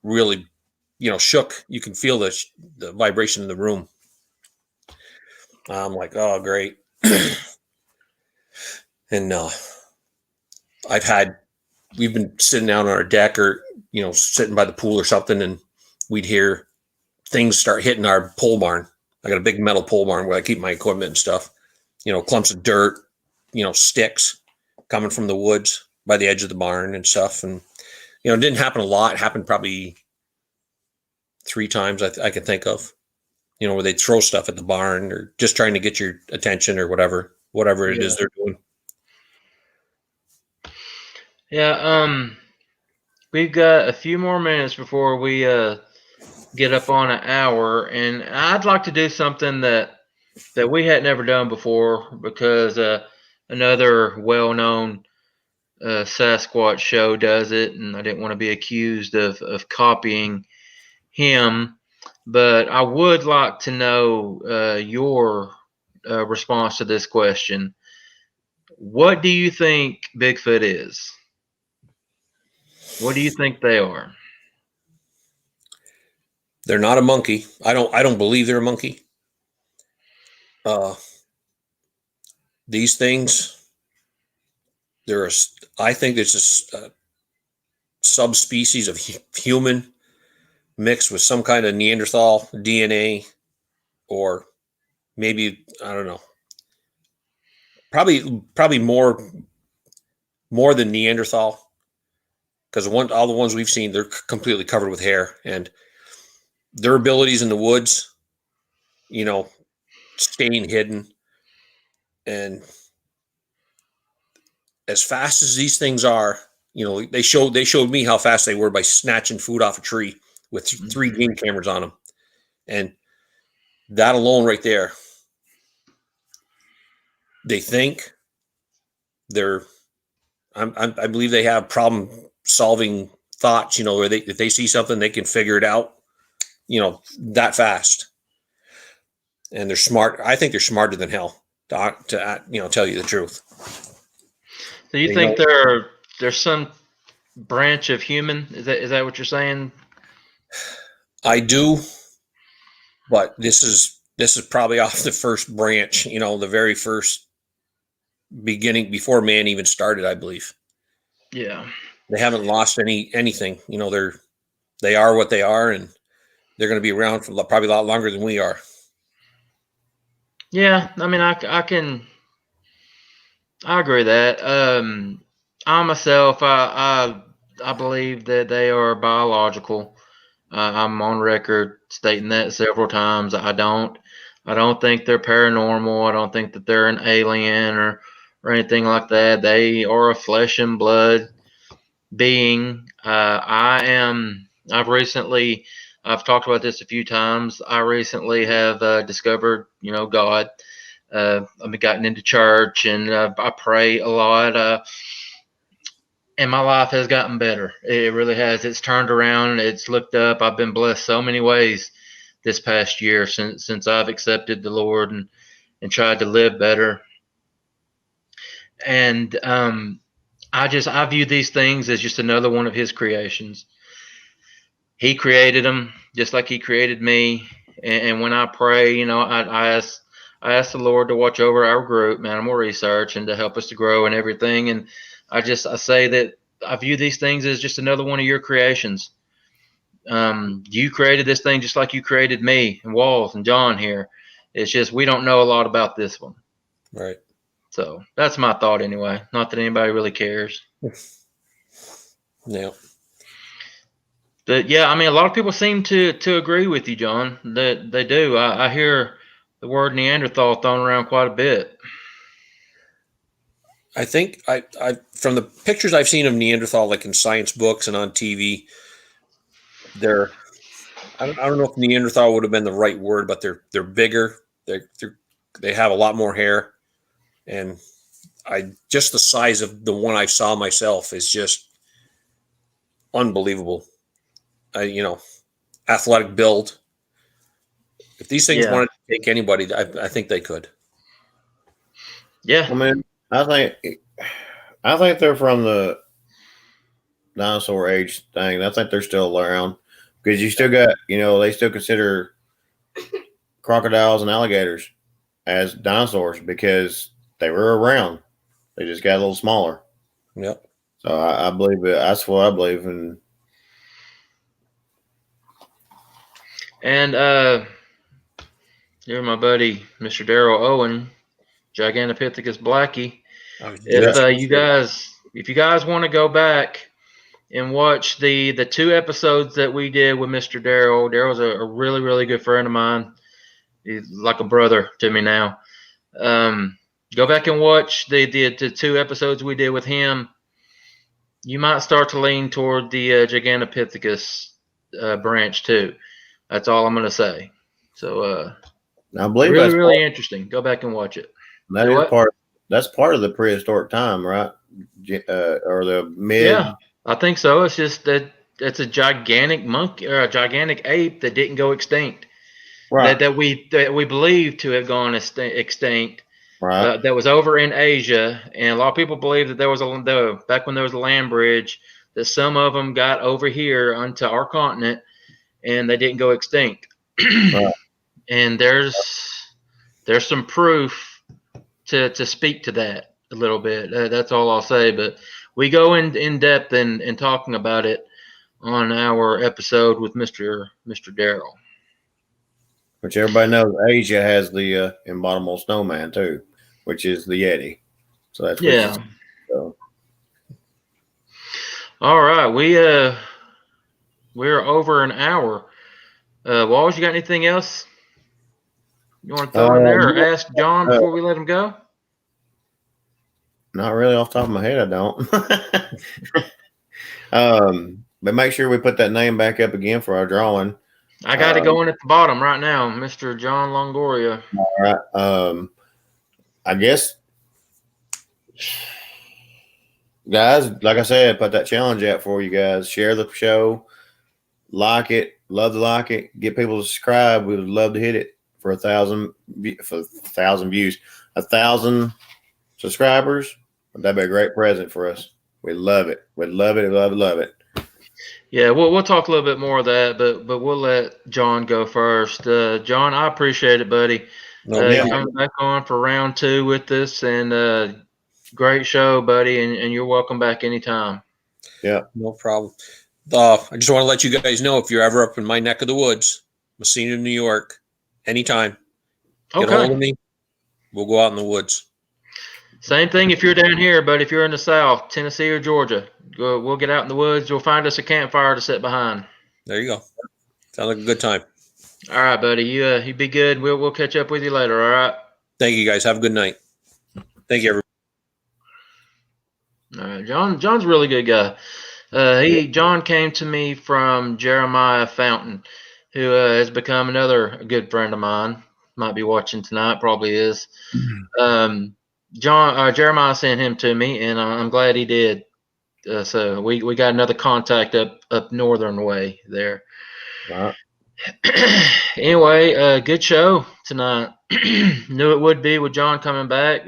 C: Really, shook. You can feel the vibration in the room. I'm like, oh, great. And we've been sitting out on our deck or, sitting by the pool or something, and we'd hear things start hitting our pole barn. I got a big metal pole barn where I keep my equipment and stuff, clumps of dirt, sticks coming from the woods by the edge of the barn and stuff. And, it didn't happen a lot. It happened probably 3 times I can think of, where they'd throw stuff at the barn or just trying to get your attention or whatever it is they're doing.
A: Yeah. We've got a few more minutes before we get up on an hour, and I'd like to do something that we had never done before, because another well-known Sasquatch show does it, and I didn't want to be accused of copying him. But I would like to know your response to this question. What do you think Bigfoot is? What do you think they are?
C: They're not a monkey. I don't believe they're a monkey. These things, I think it's a subspecies of human mixed with some kind of Neanderthal DNA, or maybe, I don't know. Probably more than Neanderthal, because all the ones we've seen, they're completely covered with hair, and their abilities in the woods, staying hidden, and as fast as these things are, they showed me how fast they were by snatching food off a tree with 3 game cameras on them, and that alone right there, they think I believe they have problem solving thoughts, where if they see something, they can figure it out, that fast. And they're smart. I think they're smarter than hell to tell you the truth.
A: So you think there's some branch of human? Is that what you're saying?
C: I do, but this is probably off the first branch, the very first beginning before man even started, I believe.
A: Yeah.
C: They haven't lost anything. They are what they are, and they're going to be around for probably a lot longer than we are.
A: Yeah, I mean, I agree with that. I myself, I believe that they are biological. I'm on record stating that several times. I don't think they're paranormal. I don't think that they're an alien or anything like that. They are a flesh and blood being. I've talked about this a few times. I recently have discovered, God. I've gotten into church, and I pray a lot. And my life has gotten better. It really has. It's turned around. It's looked up. I've been blessed so many ways this past year since I've accepted the Lord and tried to live better. And I view these things as just another one of His creations. He created them just like He created me. And when I pray, I ask the Lord to watch over our group, Mannimal Research, and to help us to grow and everything. And I say that I view these things as just another one of your creations. You created this thing just like you created me and Walls and John here. It's just we don't know a lot about this one.
C: Right.
A: So that's my thought anyway. Not that anybody really cares.
C: Yeah.
A: But yeah, I mean, a lot of people seem to agree with you, John. That they do. I hear the word Neanderthal thrown around quite a bit.
C: I think I from the pictures I've seen of Neanderthal, like in science books and on TV, I don't know if Neanderthal would have been the right word, but they're bigger. They have a lot more hair, and just the size of the one I saw myself is just unbelievable. Athletic build. If these things wanted to take anybody. I think they could.
A: Yeah.
B: I mean, I think they're from the dinosaur age thing. I think they're still around because you still got, they still consider crocodiles and alligators as dinosaurs because they were around. They just got a little smaller.
C: Yep.
B: So I believe it. That's what I believe.
A: And you're my buddy, Mr. Daryl Owen, Gigantopithecus blackie. If you guys want to go back and watch the 2 episodes that we did with Mr. Daryl, Daryl's a really, really good friend of mine. He's like a brother to me now. Go back and watch the 2 episodes we did with him. You might start to lean toward the Gigantopithecus branch too. That's all I'm going to say. So
B: I believe
A: really, really interesting. Go back and watch it.
B: That's part of the prehistoric time, right? Or the mid.
A: Yeah, I think so. It's just that it's a gigantic monkey or a gigantic ape that didn't go extinct.
B: Right.
A: That we believe to have gone extinct.
B: Right.
A: That was over in Asia, and a lot of people believe that there was back when there was a land bridge, that some of them got over here onto our continent, and they didn't go extinct.
B: Right.
A: And there's some proof to speak to that a little bit. That's all I'll say. But we go in depth in talking about it on our episode with Mr. Daryl.
B: Which everybody knows Asia has the abominable snowman too, which is the Yeti. So that's so.
A: All right, we're over an hour. Walls, you got anything else you want to throw in there or ask John before we let him go?
B: Not really off the top of my head, I don't. But make sure we put that name back up again for our drawing.
A: I got it going at the bottom right now, Mr. John Longoria.
B: All right. I guess, guys, like I said, put that challenge out for you guys. Share the show, like it, love to like it, get people to subscribe. We would love to hit it for 1,000 views, 1,000 subscribers. That'd be a great present for us. We love it. We'd love it. Love it.
A: Yeah, we'll talk a little bit more of that, but we'll let John go first. John, I appreciate it, buddy. You're coming back on for round 2 with us, and great show, buddy, and you're welcome back anytime.
B: Yeah,
C: no problem. I just want to let you guys know if you're ever up in my neck of the woods, Messina, New York, anytime. Get a hold of me. We'll go out in the woods.
A: Same thing if you're down here, but if you're in the South, Tennessee or Georgia, we'll get out in the woods. You'll find us a campfire to sit behind.
C: There you go. Sounds like a good time.
A: All right, buddy. You be good. We'll catch up with you later. All right.
C: Thank you, guys. Have a good night. Thank you,
A: All
C: everybody.
A: right, John's a really good guy. John came to me from Jeremiah Fountain, who has become another good friend of mine. Might be watching tonight. Probably is. Jeremiah sent him to me, and I'm glad he did. So we got another contact up northern way there.
B: Wow.
A: Anyway, good show tonight. Knew it would be with John coming back.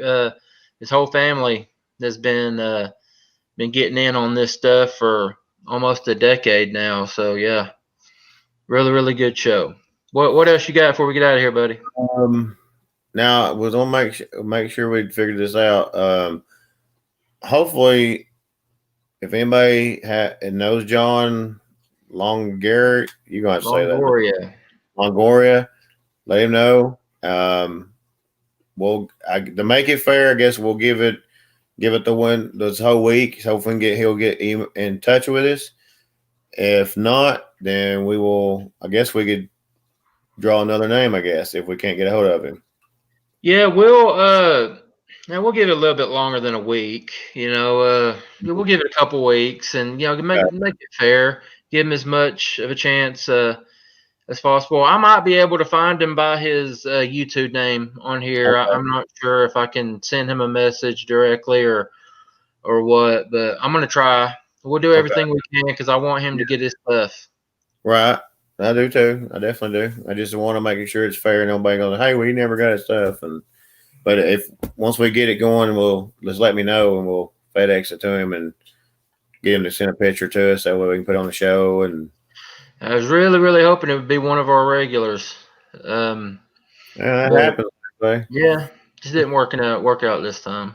A: His whole family has been getting in on this stuff for almost a decade now. So yeah, really, really good show. What else you got before we get out of here, buddy?
B: Now, we're going to make sure we figure this out. Hopefully, if anybody knows John Longoria, you're going to say that. Longoria, let him know. To make it fair, I guess we'll give it the win this whole week. So hopefully he'll get in touch with us. If not, then we will. I guess we could draw another name. I guess if we can't get a hold of him.
A: Yeah, we'll give it a little bit longer than a week. We'll give it a couple weeks, and make it fair. Give him as much of a chance as possible. I might be able to find him by his YouTube name on here. Okay. I'm not sure if I can send him a message directly or what, but I'm gonna try. We'll do everything we can because I want him to get his stuff.
B: Right. I do too. I definitely do. I just want to make sure it's fair. Nobody goes, "Hey, we never got his stuff." But if once we get it going, just let me know and we'll FedEx it to him and get him to send a picture to us. That way we can put it on the show. And
A: I was really, really hoping it would be one of our regulars.
B: yeah, that
A: But-
B: happens. Right?
A: Yeah, just didn't work out this time.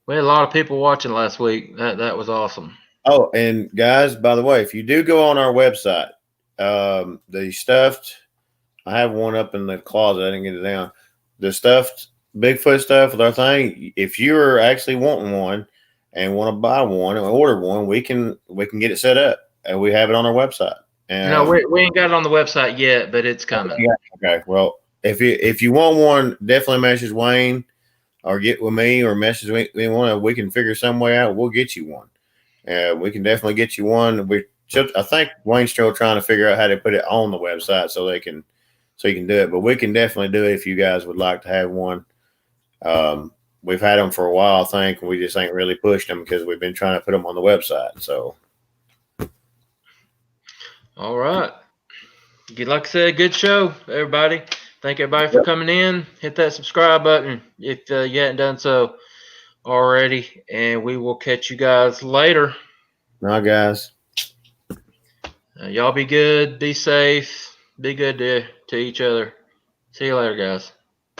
A: We had a lot of people watching last week. That was awesome.
B: Oh, and guys, by the way, if you do go on our website, the stuffed, I have one up in the closet. I didn't get it down. The stuffed Bigfoot stuff with our thing. If you're actually wanting one and want to buy one or order one, we can get it set up, and we have it on our website. And
A: No, we ain't got it on the website yet, but it's coming.
B: yeah, okay. Well, if you want one, definitely message Wayne or get with me or message me. We can figure some way out. We'll get you one. We can definitely get you one. I think Wayne's still trying to figure out how to put it on the website so you can do it. But we can definitely do it if you guys would like to have one. We've had them for a while, I think. We just ain't really pushed them because we've been trying to put them on the website. So,
A: All right. Like I said, good show, everybody. Thank everybody for coming in. Hit that subscribe button if you hadn't done so already, and we will catch you guys later.
B: now, guys.
A: Y'all be good, be safe, be good to each other. See you later, guys.